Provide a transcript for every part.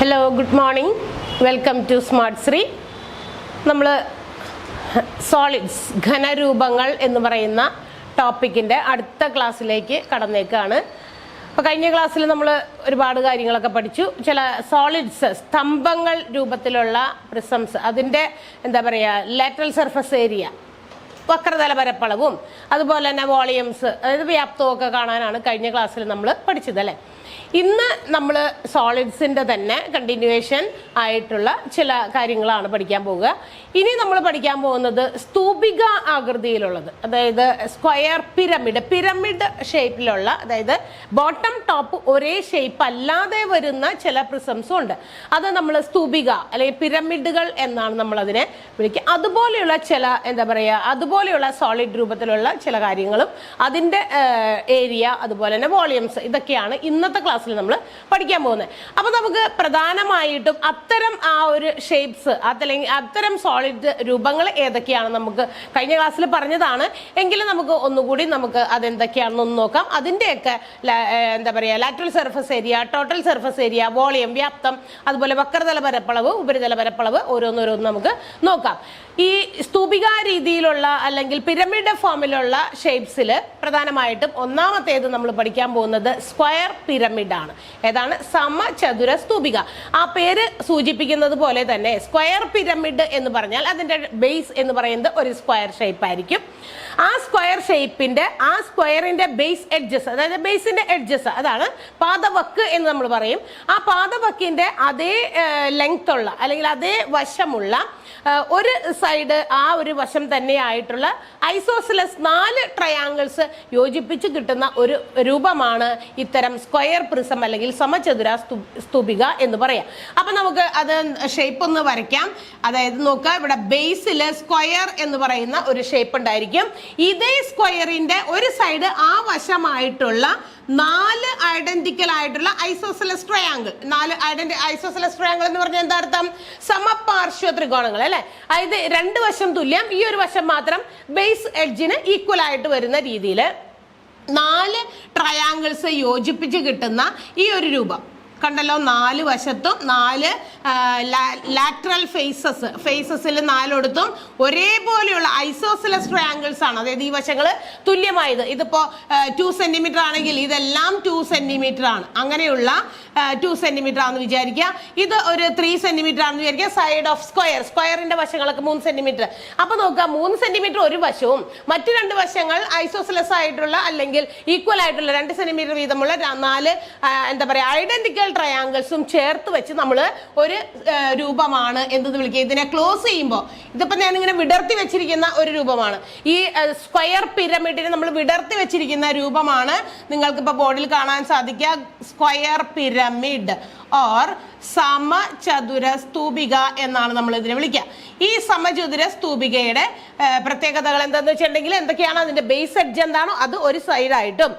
Hello, good morning. Welcome to smart Shri. നമ്മൾ solids ഘനരൂപങ്ങൾ എന്ന് പറയുന്ന ടോപ്പിക്കിൻ്റെ അടുത്ത ക്ലാസ്സിലേക്ക് കടന്നേക്കാണ്. അപ്പോൾ കഴിഞ്ഞ ക്ലാസ്സിൽ നമ്മൾ ഒരുപാട് കാര്യങ്ങളൊക്കെ പഠിച്ചു. ചില സോളിഡ്സ് സ്തംഭങ്ങൾ രൂപത്തിലുള്ള പ്രിസംസ്, അതിൻ്റെ എന്താ പറയുക, ലാറ്ററൽ സർഫസ് ഏരിയ, വക്രതല പരപ്പളവും അതുപോലെ തന്നെ വോളിയംസ്, അതായത് വ്യാപ്തവും ഒക്കെ കാണാനാണ് കഴിഞ്ഞ ക്ലാസ്സിൽ നമ്മൾ പഠിച്ചത് അല്ലേ. ഇന്ന് നമ്മൾ സോളിഡ്സിൻ്റെ തന്നെ കണ്ടിന്യൂവേഷൻ ആയിട്ടുള്ള ചില കാര്യങ്ങളാണ് പഠിക്കാൻ പോവുക. ഇനി നമ്മൾ പഠിക്കാൻ പോകുന്നത് സ്തൂപിക ആകൃതിയിലുള്ളത്, അതായത് സ്ക്വയർ പിരമിഡ് ഷേപ്പിലുള്ള, അതായത് ബോട്ടം ടോപ്പ് ഒരേ ഷേപ്പ് അല്ലാതെ വരുന്ന ചില പ്രിസംസും ഉണ്ട്. അത് നമ്മൾ സ്തൂപിക അല്ലെങ്കിൽ പിരമിഡുകൾ എന്നാണ് നമ്മളതിനെ വിളിക്കുക. അതുപോലെയുള്ള ചില എന്താ പറയുക, അതുപോലെയുള്ള സോളിഡ് രൂപത്തിലുള്ള ചില കാര്യങ്ങളും അതിൻ്റെ ഏരിയ, അതുപോലെ തന്നെ വോളിയംസ്, ഇതൊക്കെയാണ് ഇന്നത്തെ ക്ലാസ്സിൽ നമ്മൾ പഠിക്കാൻ പോകുന്നത്. അപ്പോൾ നമുക്ക് പ്രധാനമായിട്ടും അത്തരം ആ ഒരു ഷേപ്സ്, അല്ലെങ്കിൽ അത്തരം സോളിഡ് രൂപങ്ങൾ ഏതൊക്കെയാണ് നമുക്ക് കഴിഞ്ഞ ക്ലാസ്സിൽ പറഞ്ഞതാണ്. എങ്കിലും നമുക്ക് ഒന്നുകൂടി നമുക്ക് അതെന്തൊക്കെയാണെന്നൊന്ന് നോക്കാം. അതിൻ്റെയൊക്കെ എന്താ പറയുക, lateral surface area, total surface area, volume, വ്യാപ്തം, അതുപോലെ വക്രതല പരപ്പളവ്, ഉപരിതല പരപ്പളവ്, ഓരോന്നോരോന്ന് നമുക്ക് നോക്കാം. ഈ സ്തൂപിക രീതിയിലുള്ള അല്ലെങ്കിൽ പിരമിഡ് ഫോമിലുള്ള ഷേപ്സിൽ പ്രധാനമായിട്ടും ഒന്നാമത്തേത് നമ്മൾ പഠിക്കാൻ പോകുന്നത് സ്ക്വയർ പിരമിഡ് ആണ്. ഏതാണ്? സമചതുര സ്തൂപിക. ആ പേര് സൂചിപ്പിക്കുന്നത് പോലെ തന്നെ സ്ക്വയർ പിരമിഡ് എന്ന് പറഞ്ഞാൽ അതിൻ്റെ ബേസ് എന്ന് പറയുന്നത് ഒരു സ്ക്വയർ ഷേപ്പ് ആയിരിക്കും. ആ സ്ക്വയറിന്റെ ബേസ് എഡ്ജസ്, അതായത് ബേസിന്റെ എഡ്ജസ്, അതാണ് പാദവക്ക് എന്ന് നമ്മൾ പറയും. ആ പാദവക്കിന്റെ അതേ ലെങ്ത് ഉള്ള അല്ലെങ്കിൽ അതേ വശമുള്ള ഒരു സൈഡ്, ആ ഒരു വശം തന്നെയായിട്ടുള്ള ഐസോസിലസ് 4 ട്രയാങ്കിൾസ് യോജിപ്പിച്ച് കിട്ടുന്ന ഒരു രൂപമാണ് ഇത്തരം സ്ക്വയർ പ്രിസം അല്ലെങ്കിൽ സമചതുര സ്തൂപിക എന്ന് പറയാം. അപ്പൊ നമുക്ക് അത് ഷേപ്പ് ഒന്ന് വരയ്ക്കാം. അതായത് നോക്കുക, ഇവിടെ ബേസിൽ സ്ക്വയർ എന്ന് പറയുന്ന ഒരു ഷേപ്പ് ഉണ്ടായിരിക്കും. ഇതേ സ്ക്വയറിന്റെ ഒരു സൈഡ് ആ വശമായിട്ടുള്ള 4 ഐഡന്റിക്കൽ ആയിട്ടുള്ള ഐസോസെലസ് ട്രയാങ്കിൾ. 4 ഐസോസെലസ് ട്രയാങ്കിൾ എന്ന് പറഞ്ഞാൽ എന്താ അർത്ഥം? സമപാർശ്വ ത്രികോണങ്ങൾ അല്ലെ. അതായത് 2 വശം തുല്യം, ഈ ഒരു വശം മാത്രം ബേസ് എഡ്ജിന് ഈക്വൽ ആയിട്ട് വരുന്ന രീതിയിൽ 4 ട്രയാങ്കിൾസ് യോജിപ്പിച്ച് കിട്ടുന്ന ഈ ഒരു രൂപം കണ്ടല്ലോ. 4 വശത്തും 4 ലാറ്ററൽ ഫേസസിൽ 4 ഒരേപോലെയുള്ള ഐസോസിലസ് ട്രയാങ്കിൾസ് ആണ്. അതായത് ഈ വശങ്ങൾ തുല്യമായത്. ഇതിപ്പോ 2 സെന്റിമീറ്റർ ആണെങ്കിൽ ഇതെല്ലാം 2 സെന്റിമീറ്റർ ആണ്. അങ്ങനെയുള്ള 2 സെന്റിമീറ്റർ ആണെന്ന് വിചാരിക്കുക. ഇത് ഒരു 3 സെന്റിമീറ്റർ ആണെന്ന് വിചാരിക്കുക. സൈഡ് ഓഫ് സ്ക്വയറിന്റെ വശങ്ങളൊക്കെ 3 സെന്റിമീറ്റർ. അപ്പൊ നോക്കുക, 3 സെന്റിമീറ്റർ ഒരു വശവും മറ്റു 2 വശങ്ങൾ ഐസോസിലസ് ആയിട്ടുള്ള അല്ലെങ്കിൽ ഈക്വൽ ആയിട്ടുള്ള 2 സെന്റിമീറ്റർ വീതമുള്ള 4 എന്താ പറയുക ഐഡന്റിക്കൽ ട്രയാങ്കിൾസും ചേർത്ത് വെച്ച് നമ്മൾ ഒരു രൂപമാണ് എന്തെന്ന് വിളിക്കുക. ഇതിനെ ക്ലോസ് ചെയ്യുമ്പോൾ, ഇതിപ്പോ ഞാൻ ഇങ്ങനെ വിടർത്തി വെച്ചിരിക്കുന്ന ഒരു രൂപമാണ്. ഈ സ്ക്വയർ പിരമിഡിനെ നമ്മൾ വിടർത്തി വെച്ചിരിക്കുന്ന രൂപമാണ് നിങ്ങൾക്ക് ഇപ്പൊ ബോർഡിൽ കാണാൻ സാധിക്കുക. സ്ക്വയർ പിരമിഡ് ഓർ സമചതുര സ്തൂപിക എന്നാണ് നമ്മൾ ഇതിനെ വിളിക്കുക. ഈ സമചതുര സ്തൂപികയുടെ പ്രത്യേകതകൾ എന്താണെന്ന് വെച്ചിട്ടുണ്ടെങ്കിൽ, എന്തൊക്കെയാണ് അതിന്റെ ബേസ് എഡ്ജ് എന്താണോ അത് ഒരു സൈഡായിട്ടും,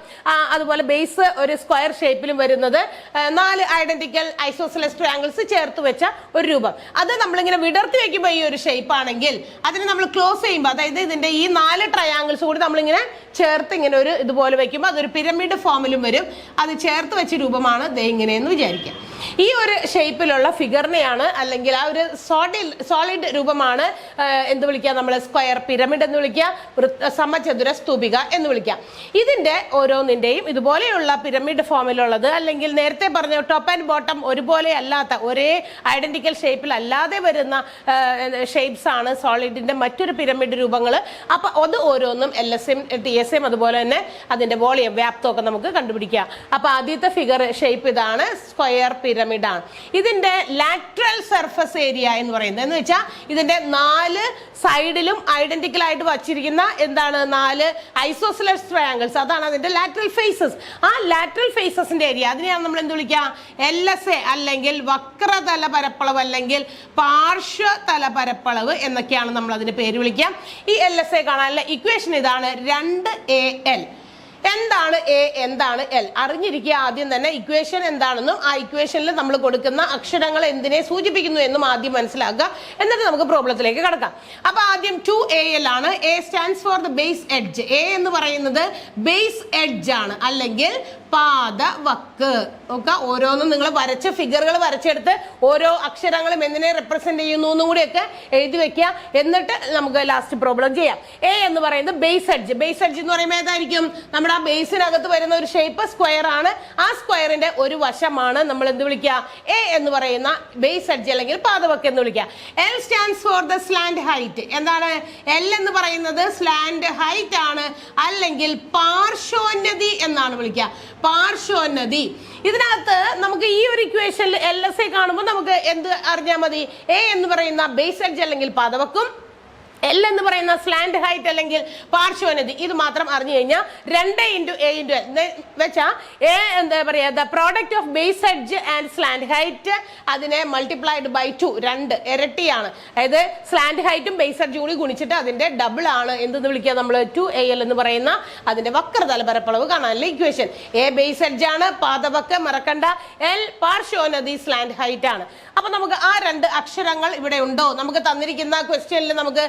അതുപോലെ ബേസ് ഒരു സ്ക്വയർ ഷേപ്പിലും വരുന്നത് 4 ഐഡന്റിക്കൽ ഐസോസെലസ് ട്രയാങ്കിൾസ് ചേർത്ത് വെച്ച ഒരു രൂപം. അത് നമ്മളിങ്ങനെ വിടർത്തി വെക്കുമ്പോൾ ഈ ഒരു ഷേപ്പ് ആണെങ്കിൽ, അതിനെ നമ്മൾ ക്ലോസ് ചെയ്യുമ്പോൾ, അതായത് ഇതിന്റെ ഈ 4 ട്രയാങ്കിൾസ് കൂടി നമ്മളിങ്ങനെ ചേർത്ത് ഇങ്ങനെ ഒരു ഇതുപോലെ വെക്കുമ്പോൾ അതൊരു പിരമിഡ് ഫോമിലും വരും. അത് ചേർത്ത് വെച്ച രൂപമാണ് ദേ ഇങ്ങനെയെന്ന് വിചാരിക്കാം. ഈ ഒരു ഷേപ്പിലുള്ള ഫിഗറിനെയാണ്, അല്ലെങ്കിൽ ആ ഒരു സോളിഡ് രൂപമാണ് എന്ത് വിളിക്കുക, നമ്മൾ സ്ക്വയർ പിരമിഡ് എന്ന് വിളിക്കുക, സമചതുര സ്തൂപിക എന്ന് വിളിക്കുക. ഇതിന്റെ ഓരോന്നിന്റെയും ഇതുപോലെയുള്ള പിരമിഡ് ഫോമിലുള്ളത്, അല്ലെങ്കിൽ നേരത്തെ പറഞ്ഞ ടോപ്പ് ആൻഡ് ബോട്ടം ഒരുപോലെ അല്ലാത്ത, ഒരേ ഐഡന്റിക്കൽ ഷേപ്പിൽ അല്ലാതെ വരുന്ന ഷേപ്സ് ആണ് സോളിഡിന്റെ മറ്റൊരു പിരമിഡ് രൂപങ്ങൾ. അപ്പൊ അത് ഓരോന്നും LSM, TSM, അതുപോലെ തന്നെ അതിന്റെ വോളിയം, വ്യാപ്തമൊക്കെ നമുക്ക് കണ്ടുപിടിക്കാം. അപ്പൊ ആദ്യത്തെ ഫിഗർ ഷേപ്പ് ഇതാണ്, സ്ക്വയർ പിരമിഡ് ആണ്. ഇതിന്റെ ലാറ്ററൽ സർഫസ് ഏരിയ എന്ന് പറയുന്നത് എന്ന് വെച്ചാൽ ഇതിന്റെ 4 സൈഡിലും ഐഡന്റിക്കൽ ആയിട്ട് വച്ചിരിക്കുന്ന എന്താണ് 4 ഐസോസിലസ് ട്രയാങ്കിൾസ്, അതാണ് അതിന്റെ ലാറ്ററൽ ഫേസസ്. ആ ലാറ്ററൽ ഫേസസിന്റെ ഏരിയ, അതിനെയാണ് നമ്മൾ എന്ത് വിളിക്കുക, LSA അല്ലെങ്കിൽ വക്രതല പരപ്പളവ് അല്ലെങ്കിൽ പാർശ്വതല പരപ്പളവ് എന്നൊക്കെയാണ് നമ്മൾ അതിന്റെ പേര് വിളിക്കുക. ഈ LSA കാണാനുള്ള ഇക്വേഷൻ ഇതാണ്, 2AL. എന്താണ് എ, എന്താണ് എൽ അറിഞ്ഞിരിക്കുക. ആദ്യം തന്നെ ഇക്വേഷൻ എന്താണെന്നും ആ ഇക്വേഷനിൽ നമ്മൾ കൊടുക്കുന്ന അക്ഷരങ്ങൾ എന്തിനെ സൂചിപ്പിക്കുന്നു എന്നും ആദ്യം മനസ്സിലാക്കുക. എന്നിട്ട് നമുക്ക് പ്രോബ്ലത്തിലേക്ക് കടക്കാം. അപ്പൊ ആദ്യം 2AL ആണ്. A stands for the base edge. A എന്ന് പറയുന്നത് ബേസ് എഡ്ജ് ആണ്, അല്ലെങ്കിൽ പാദവക്ക്. നോക്കുക, ഓരോന്നും നിങ്ങൾ വരച്ച് ഫിഗറുകൾ വരച്ചെടുത്ത് ഓരോ അക്ഷരങ്ങളും എന്തിനെ റെപ്രസെന്റ് ചെയ്യുന്നു എന്നും കൂടിയൊക്കെ എഴുതി വെക്കുക. എന്നിട്ട് നമുക്ക് ലാസ്റ്റ് പ്രോബ്ലം ചെയ്യാം. എ എന്ന് പറയുന്നത് ബേസ് എഡ്ജ്. ബേസ് എഡ്ജ് എന്ന് പറയുമ്പോൾ ഏതായിരിക്കും? നമ്മുടെ ആ ബേസിനകത്ത് വരുന്ന ഒരു ഷേപ്പ് സ്ക്വയർ ആണ്. ആ സ്ക്വയറിന്റെ ഒരു വശമാണ് നമ്മൾ എന്ത് വിളിക്കുക? എ എന്ന് പറയുന്ന ബേസ് എഡ്ജ് അല്ലെങ്കിൽ പാദവക്ക് എന്ന് വിളിക്കുക. L stands for the slant height. എന്താണ് എൽ എന്ന് പറയുന്നത്? സ്ലാൻഡ് ഹൈറ്റ് ആണ്, അല്ലെങ്കിൽ പാർശ്വോന്നതി എന്നാണ് വിളിക്കുക. പാർശ്വോന്നതി. ഇതിനകത്ത് നമുക്ക് ഈ ഒരു ഇക്വേഷനിൽ LSA കാണുമ്പോൾ നമുക്ക് എന്ത് അറിഞ്ഞാൽ മതി? എ എന്ന് പറയുന്ന ബേസ് എഡ്ജ് അല്ലെങ്കിൽ പാദവക്കും എൽ എന്ന് പറയുന്ന സ്ലാൻഡ് ഹൈറ്റ് അല്ലെങ്കിൽ പാർശ്വോന്നതി ഇത് മാത്രം അറിഞ്ഞു കഴിഞ്ഞാൽ 2 × A × L വെച്ചാൽ എ എന്താ പറയുക, the product of base edge and slant height അതിനെ മൾട്ടിപ്ലൈഡ് ബൈ 2 2 ഇരട്ടിയാണ്. അതായത് സ്ലാൻഡ് ഹൈറ്റും ബേസ് എഡ്ജും കൂടി ഗുണിച്ചിട്ട് അതിന്റെ ഡബിൾ ആണ് എന്തെന്ന് വിളിക്കുക നമ്മൾ? 2AL എന്ന് പറയുന്ന അതിന്റെ വക്രതല പരപ്പളവ് കാണാനുള്ള ഇക്വേഷൻ. എ ബേസ് എഡ്ജ് ആണ്, പാദവക്ക് മറക്കണ്ട, എൽ പാർശ്വോന്നതി സ്ലാൻഡ് ഹൈറ്റ് ആണ്. അപ്പൊ നമുക്ക് ആ 2 അക്ഷരങ്ങൾ ഇവിടെ ഉണ്ടോ? നമുക്ക് തന്നിരിക്കുന്ന ക്വസ്റ്റ്യനിൽ നമുക്ക്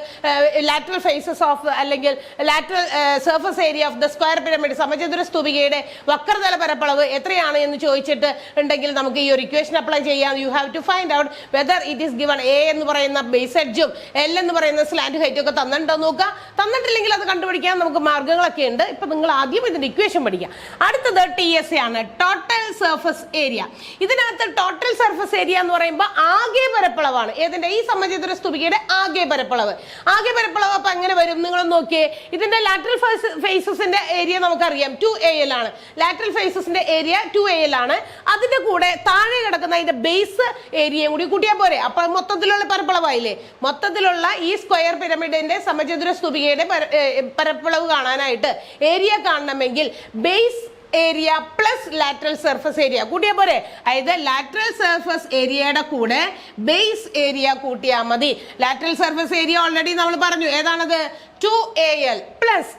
ലാറ്ററൽ ഫേസസ് ഓഫ് അല്ലെങ്കിൽ lateral surface area of the square pyramid സമചതുര സ്തൂപികയുടെ വക്രതല പരപ്പളവ് എത്രയാണ് എന്ന് ചോദിച്ചിട്ട് ഉണ്ടെങ്കിൽ നമുക്ക് ഈ ഒരു ഇക്വേഷൻ അപ്ലൈ ചെയ്യാം. You have to find out whether it is given. A എന്ന് പറയുന്ന ബേസ് എഡ്ജും എൽ എന്ന് പറയുന്ന സ്ലാൻഡ് ഹൈറ്റും ഒക്കെ തന്നിട്ടുണ്ടോ നോക്കുക. തന്നിട്ടില്ലെങ്കിൽ അത് കണ്ടുപിടിക്കാൻ നമുക്ക് മാർഗ്ഗങ്ങളൊക്കെ ഉണ്ട്. ഇപ്പൊ നിങ്ങൾ ആദ്യം ഇതിന്റെ ഇക്വേഷൻ പഠിക്കാം. അടുത്തത് TSA ആണ്, ടോട്ടൽ സർഫസ് ഏരിയ. ഇതിനകത്ത് ടോട്ടൽ സർഫസ് ഏരിയ എന്ന് പറയുമ്പോൾ ആകെ പരപ്പളവാണ്. ഏതിന്റെ? ഈ സമചതുര സ്തൂപികയുടെ ആകെ പരപ്പളവ്. ആകെ പരപ്പളവ് അപ്പൊ എങ്ങനെ വരും? നിങ്ങൾ നോക്കിയേ. ഇതിന്റെ ലാറ്ററൽ ഫേസസിന്റെ ഏരിയ നമുക്കറിയാം 2AL ആണ്. ലാറ്ററൽ ഫേസസിന്റെ ഏരിയ 2AL ആണ്. അതിന്റെ കൂടെ താഴെ കിടക്കുന്ന അതിന്റെ ബേസ് ഏരിയയും കൂടി കൂട്ടിയാൽ പോരെ? അപ്പൊ മൊത്തത്തിലുള്ള പരപ്പളവായില്ലേ? മൊത്തത്തിലുള്ള ഈ സ്ക്വയർ പിരമിഡിന്റെ സമചതുര സ്തൂപികയുടെ പരപ്പളവ് കാണാനായിട്ട് ഏരിയ കാണണമെങ്കിൽ base area plus lateral surface area കൂട്ടിയാൽ പോരെ? അതായത് ലാറ്ററൽ സർഫസ് ഏരിയയുടെ കൂടെ ബേസ് ഏരിയ കൂട്ടിയാൽ മതി. ലാറ്ററൽ സർഫസ് ഏരിയ ഓൾറെഡി നമ്മൾ പറഞ്ഞു, ഏതാണത്? 2AL പ്ലസ്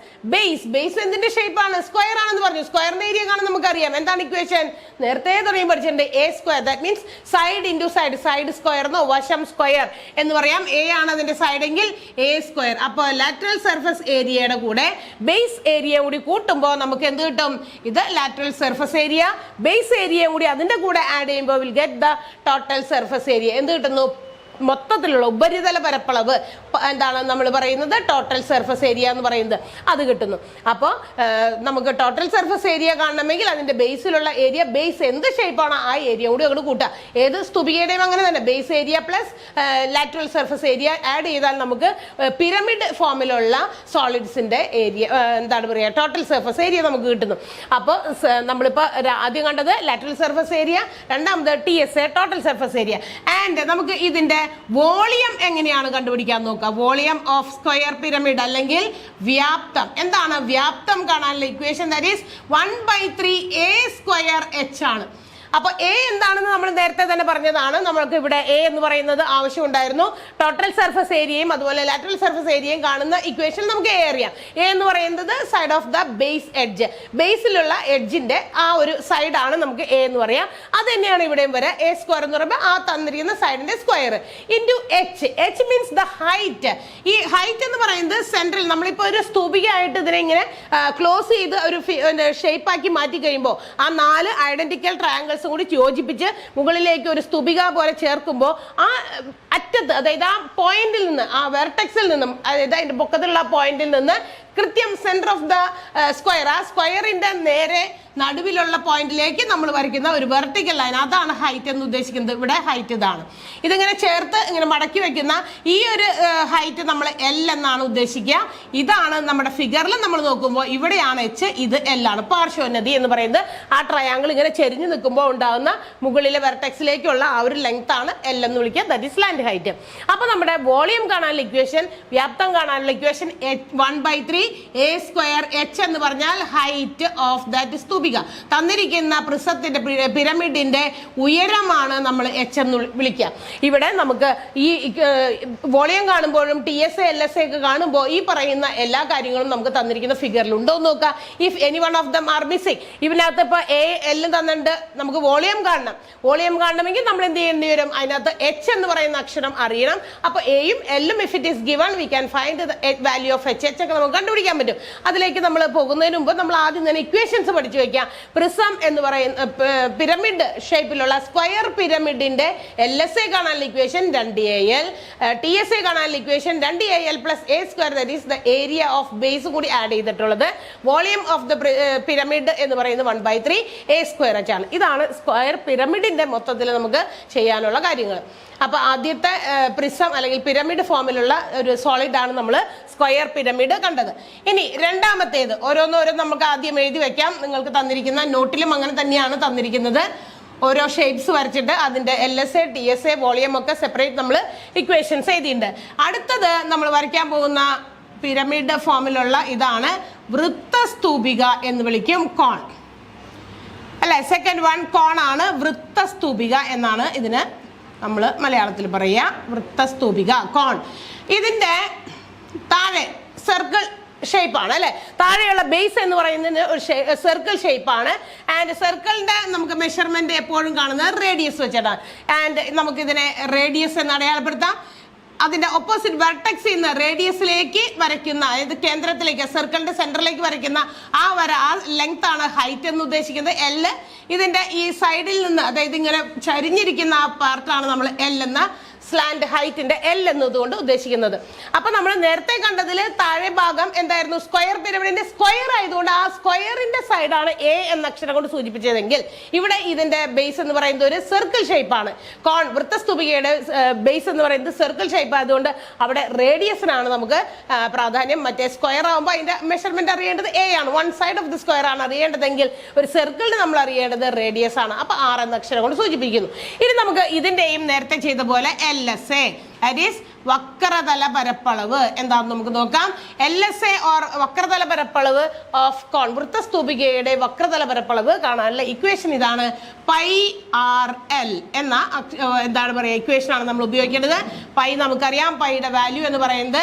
ബേസ് എന്തിന്റെ ഷേപ്പ് ആണ്? സ്ക്വയർ ആണെന്ന് പറഞ്ഞു. സ്ക്വയറിന്റെ ഏരിയ കാണാൻ നമുക്കറിയാം. എന്താണ് ഇക്വേഷൻ? നേരത്തെ തുടങ്ങി പഠിച്ചിട്ടുണ്ട്. A square, that means side into side. Side square എന്നോ വശം സ്ക്വയർ എന്ന് പറയാം. A ആണ് അതിന്റെ സൈഡ് എങ്കിൽ A സ്ക്വയർ. അപ്പോൾ ലാറ്ററൽ സർഫസ് ഏരിയയുടെ കൂടെ ബേസ് ഏരിയ കൂടി കൂട്ടുമ്പോൾ നമുക്ക് എന്ത് കിട്ടും? ഇത് lateral surface area. Base area കൂടി അതിന്റെ കൂടെ ആഡ് ചെയ്യുമ്പോൾ will get the total surface area. എന്ത് കിട്ടുന്നു? മൊത്തത്തിലുള്ള ഉപരിതല പരപ്പളവ് എന്താണ് നമ്മൾ പറയുന്നത്? ടോട്ടൽ സർഫസ് ഏരിയ എന്ന് പറയുന്നത് അത് കിട്ടുന്നു. അപ്പോൾ നമുക്ക് ടോട്ടൽ സർഫസ് ഏരിയ കാണണമെങ്കിൽ അതിന്റെ ബേസിലുള്ള ഏരിയ, ബേസ് എന്ത് ഷേപ്പാണ് ആ ഏരിയ കൂടി അങ്ങോട്ട് കൂട്ടുക. ഏത് സ്തൂപികയുടെയും അങ്ങനെ തന്നെ base area plus lateral surface area add ചെയ്താൽ നമുക്ക് പിരമിഡ് ഫോമിലുള്ള സോളിഡ്സിന്റെ ഏരിയ എന്താണ് പറയുക, ടോട്ടൽ സർഫസ് ഏരിയ നമുക്ക് കിട്ടുന്നു. അപ്പോൾ നമ്മളിപ്പോൾ ആദ്യം കണ്ടത് ലാറ്ററൽ സർഫസ് ഏരിയ, രണ്ടാമത് TSA total surface area. And നമുക്ക് ഇതിന്റെ വോളിയം എങ്ങനെയാണ് കണ്ടുപിടിക്കാൻ നോക്കുക. വോളിയം ഓഫ് സ്ക്വയർ പിരമിഡ് അല്ലെങ്കിൽ വ്യാപ്തം. എന്താണ് വ്യാപ്തം കാണാനുള്ള ഇക്വേഷൻ? ദാറ്റ് ഈസ് 1/3 A²H ആണ്. അപ്പൊ എ എന്താണെന്ന് നമ്മൾ നേരത്തെ തന്നെ പറഞ്ഞതാണ്. നമ്മൾക്ക് ഇവിടെ എ എന്ന് പറയുന്നത് ആവശ്യമുണ്ടായിരുന്നു. ടോട്ടൽ സർഫസ് ഏരിയയും അതുപോലെ ലാറ്ററൽ സർഫസ് ഏരിയയും കാണുന്ന ഇക്വേഷൻ നമുക്ക് എ അറിയാം. എ എന്ന് പറയുന്നത് side of the base edge, ബേസിലുള്ള എഡ്ജിന്റെ ആ ഒരു സൈഡാണ് നമുക്ക് എ എന്ന് പറയാം. അത് തന്നെയാണ് ഇവിടെയും വരെ. A² എന്ന് പറയുമ്പോൾ ആ തന്നിരിക്കുന്ന സൈഡിന്റെ square into H. H means the height. ഈ ഹൈറ്റ് എന്ന് പറയുന്നത് സെൻട്രൽ, നമ്മളിപ്പോൾ ഒരു സ്തൂപികയായിട്ട് ഇതിനെ ഇങ്ങനെ ക്ലോസ് ചെയ്ത് ഒരു ഷേപ്പാക്കി മാറ്റി കഴിയുമ്പോൾ ആ 4 ഐഡന്റിക്കൽ ട്രയാങ്കിൾസ് കൂടി യോജിപ്പിച്ച് മുകളിലേക്ക് ഒരു സ്തൂപിക പോലെ ചേർക്കുമ്പോൾ ആ അറ്റത്ത്, അതായത് ആ പോയിന്റിൽ നിന്ന്, ആ വെർട്ടെക്സിൽ നിന്നും, അതായത് അതിന്റെ പൊക്കത്തിലുള്ള പോയിന്റിൽ നിന്ന് കൃത്യം സെന്റർ ഓഫ് ദ സ്ക്വയർ, ആ സ്ക്വയറിന്റെ നേരെ നടുവിലുള്ള പോയിന്റിലേക്ക് നമ്മൾ വരയ്ക്കുന്ന ഒരു വെർട്ടിക്കൽ ലൈൻ, അതാണ് ഹൈറ്റ് എന്ന് ഉദ്ദേശിക്കുന്നത്. ഇവിടെ ഹൈറ്റ് ഇതാണ്. ഇതിങ്ങനെ ചേർത്ത് ഇങ്ങനെ മടക്കി വെക്കുന്ന ഈ ഒരു ഹൈറ്റ് നമ്മൾ L എന്നാണ് ഉദ്ദേശിക്കുക. ഇതാണ് നമ്മുടെ ഫിഗറിൽ നമ്മൾ നോക്കുമ്പോൾ ഇവിടെയാണ് H, ഇത് L ആണ്. പാർശ്വോന്നതി എന്ന് പറയുന്നത് ആ ട്രയാങ്കിൾ ഇങ്ങനെ ചെരിഞ്ഞു നിൽക്കുമ്പോൾ ഉണ്ടാകുന്ന മുകളിലെ വെർട്ടെക്സിലേക്കുള്ള ആ ഒരു ലെങ്ത് ആണ് L എന്ന് വിളിക്കുക. That is land height. അപ്പൊ നമ്മുടെ വോളിയം കാണാനുള്ള ഇക്വേഷൻ, വ്യാപ്തം കാണാനുള്ള ഇക്വേഷൻ 1/3 A²H എന്ന് പറഞ്ഞാൽ ഹൈറ്റ് ഓഫ് ദാറ്റ് സ്തൂപിക. തന്നിരിക്കുന്ന പ്രിസത്തിന്റെ പിരമിഡിന്റെ ഉയരമാണ് നമ്മൾ H എന്ന് വിളിക്കുക. ഇവിടെ നമുക്ക് ഈ വോളിയം കാണുമ്പോഴും TSA LSA ഒക്കെ കാണുമ്പോൾ ഈ പറയുന്ന എല്ലാ കാര്യങ്ങളും നമുക്ക് തന്നിരിക്കുന്ന ഫിഗറിൽ ഉണ്ടോ എന്ന് നോക്കുക. If any one of them are missing, ഇതിനകത്ത് ഇപ്പൊ A, L തന്നിട്ടുണ്ട്, നമുക്ക് വോളിയം കാണണം. വോളിയം കാണണമെങ്കിൽ നമ്മൾ എന്ത് ചെയ്യേണ്ടി വരും? അതിനകത്ത് H എന്ന് പറയുന്ന അക്ഷരം അറിയണം. അപ്പൊ എയും എല്ലും if it is given we can find the value of H ഒക്കെ നമുക്ക് കണ്ടുപിടിക്കാം. കണ്ടുപിടിക്കാൻ പറ്റും. അതിലേക്ക് നമ്മൾ പോകുന്നതിന് മുമ്പ് നമ്മൾ ആദ്യം തന്നെ ഇക്വേഷൻസ് പഠിച്ചു വെക്കാം. പ്രിസം എന്ന് പറയുന്ന പിരമിഡ് ഷേപ്പിലുള്ള സ്ക്വയർ പിരമിഡിന്റെ LSA കാണാനുള്ള ഇക്വേഷൻ 2AL, TSA കാണാനുള്ള equation 2AL plus A square, that is the area of base കൂടി ആഡ് ചെയ്തിട്ടുള്ളത്. വോളിയം ഓഫ് ദ പിരമിഡ് എന്ന് പറയുന്നത് 1/3 A സ്ക്വയർ H ആണ്. ഇതാണ് സ്ക്വയർ പിരമിഡിന്റെ മൊത്തത്തിൽ നമുക്ക് ചെയ്യാനുള്ള കാര്യങ്ങൾ. അപ്പൊ ആദ്യത്തെ പ്രിസം അല്ലെങ്കിൽ പിരമിഡ് ഫോമിലുള്ള ഒരു സോളിഡ് ആണ് നമ്മൾ സ്ക്വയർ പിരമിഡ് കണ്ടത്. ഇനി രണ്ടാമത്തേത് ഓരോന്നോരോന്ന് നമുക്ക് ആദ്യം എഴുതി വെക്കാം. നിങ്ങൾക്ക് തന്നിരിക്കുന്ന നോട്ടിലും അങ്ങനെ തന്നെയാണ് തന്നിരിക്കുന്നത്. ഓരോ ഷേപ്സ് വരച്ചിട്ട് അതിന്റെ LSA, TSA, വോളിയം ഒക്കെ സെപ്പറേറ്റ് നമ്മൾ ഇക്വേഷൻസ് എഴുതിയിട്ടുണ്ട്. അടുത്തത് നമ്മൾ വരയ്ക്കാൻ പോകുന്ന പിരമിഡ് ഫോമിലുള്ള ഇതാണ് വൃത്തസ്തൂപിക എന്ന് വിളിക്കും, കോൺ അല്ലെ. സെക്കൻഡ് വൺ കോൺ ആണ്, വൃത്തസ്തൂപിക എന്നാണ് ഇതിന് നമ്മൾ മലയാളത്തിൽ പറയുക, വൃത്തസ്തൂപിക കോൺ. ഇതിന്റെ താഴെ സർക്കിൾ ഷേപ്പാണ് അല്ലെ. താഴെയുള്ള ബേസ് എന്ന് പറയുന്നത് ഒരു സർക്കിൾ ഷേപ്പാണ്. ആൻഡ് സർക്കിളിന്റെ നമുക്ക് മെഷർമെന്റ് എപ്പോഴും കാണുന്നത് റേഡിയസ് വെച്ചിട്ടാണ്. ആൻഡ് നമുക്കിതിനെ റേഡിയസ് എന്ന് അടയാളപ്പെടുത്താം. അതിന്റെ ഓപ്പോസിറ്റ് വെർട്ടെക്സിൽ നിന്ന് റേഡിയസിലേക്ക് വരയ്ക്കുന്ന, അതായത് കേന്ദ്രത്തിലേക്ക് സർക്കിളിന്റെ സെന്ററിലേക്ക് വരയ്ക്കുന്ന ആ ലെങ്ത് ആണ് ഹൈറ്റ് എന്ന് ഉദ്ദേശിക്കുന്നത്. L. ഇതിന്റെ ഈ സൈഡിൽ നിന്ന്, അതായത് ഇങ്ങനെ ചരിഞ്ഞിരിക്കുന്ന ആ പാർട്ടാണ് നമ്മൾ L എന്ന സ്ലാൻഡ് ഹൈറ്റിന്റെ L എന്നതുകൊണ്ട് ഉദ്ദേശിക്കുന്നത്. അപ്പൊ നമ്മൾ നേരത്തെ കണ്ടതിൽ താഴെ ഭാഗം എന്തായിരുന്നു, സ്ക്വയർ പിരമിഡിന്റെ സ്ക്വയർ ആയതുകൊണ്ട് ആ സ്ക്വയറിന്റെ സൈഡാണ് A എന്ന അക്ഷരം കൊണ്ട് സൂചിപ്പിച്ചതെങ്കിൽ ഇവിടെ ഇതിന്റെ ബേസ് എന്ന് പറയുന്നത് ഒരു സർക്കിൾ ഷേപ്പാണ്. കോൺ വൃത്തസ്തൂപികയുടെ ബേസ് എന്ന് പറയുന്നത് സർക്കിൾ ഷേപ്പ് ആയതുകൊണ്ട് അവിടെ റേഡിയസിനാണ് നമുക്ക് പ്രാധാന്യം. മറ്റേ സ്ക്വയർ ആകുമ്പോൾ അതിന്റെ മെഷർമെന്റ് അറിയേണ്ടത് A ആണ്, one side of the square ആണ് അറിയേണ്ടതെങ്കിൽ ഒരു സർക്കിളിന് നമ്മൾ അറിയേണ്ടത് റേഡിയസ് ആണ്. അപ്പൊ R എന്ന അക്ഷരം കൊണ്ട് സൂചിപ്പിക്കുന്നു. ഇനി നമുക്ക് ഇതിന്റെയും നേരത്തെ ചെയ്ത പോലെ LSA, that is വക്രതല പരപ്പളവ് എന്താണെന്ന് നമുക്ക് നോക്കാം. LSA ഓർ വക്രതല പരപ്പളവ് ഓഫ് കോൺ, വൃത്തസ്തൂപികയുടെ വക്രതല പരപ്പളവ് കാണാനുള്ള ഇക്വേഷൻ ഇതാണ്. πRL എന്ന എന്താണ് പറയുക ഇക്വേഷൻ ആണ് നമ്മൾ ഉപയോഗിക്കേണ്ടത്. പൈ നമുക്കറിയാം, പൈയുടെ വാല്യൂ എന്ന് പറയുന്നത്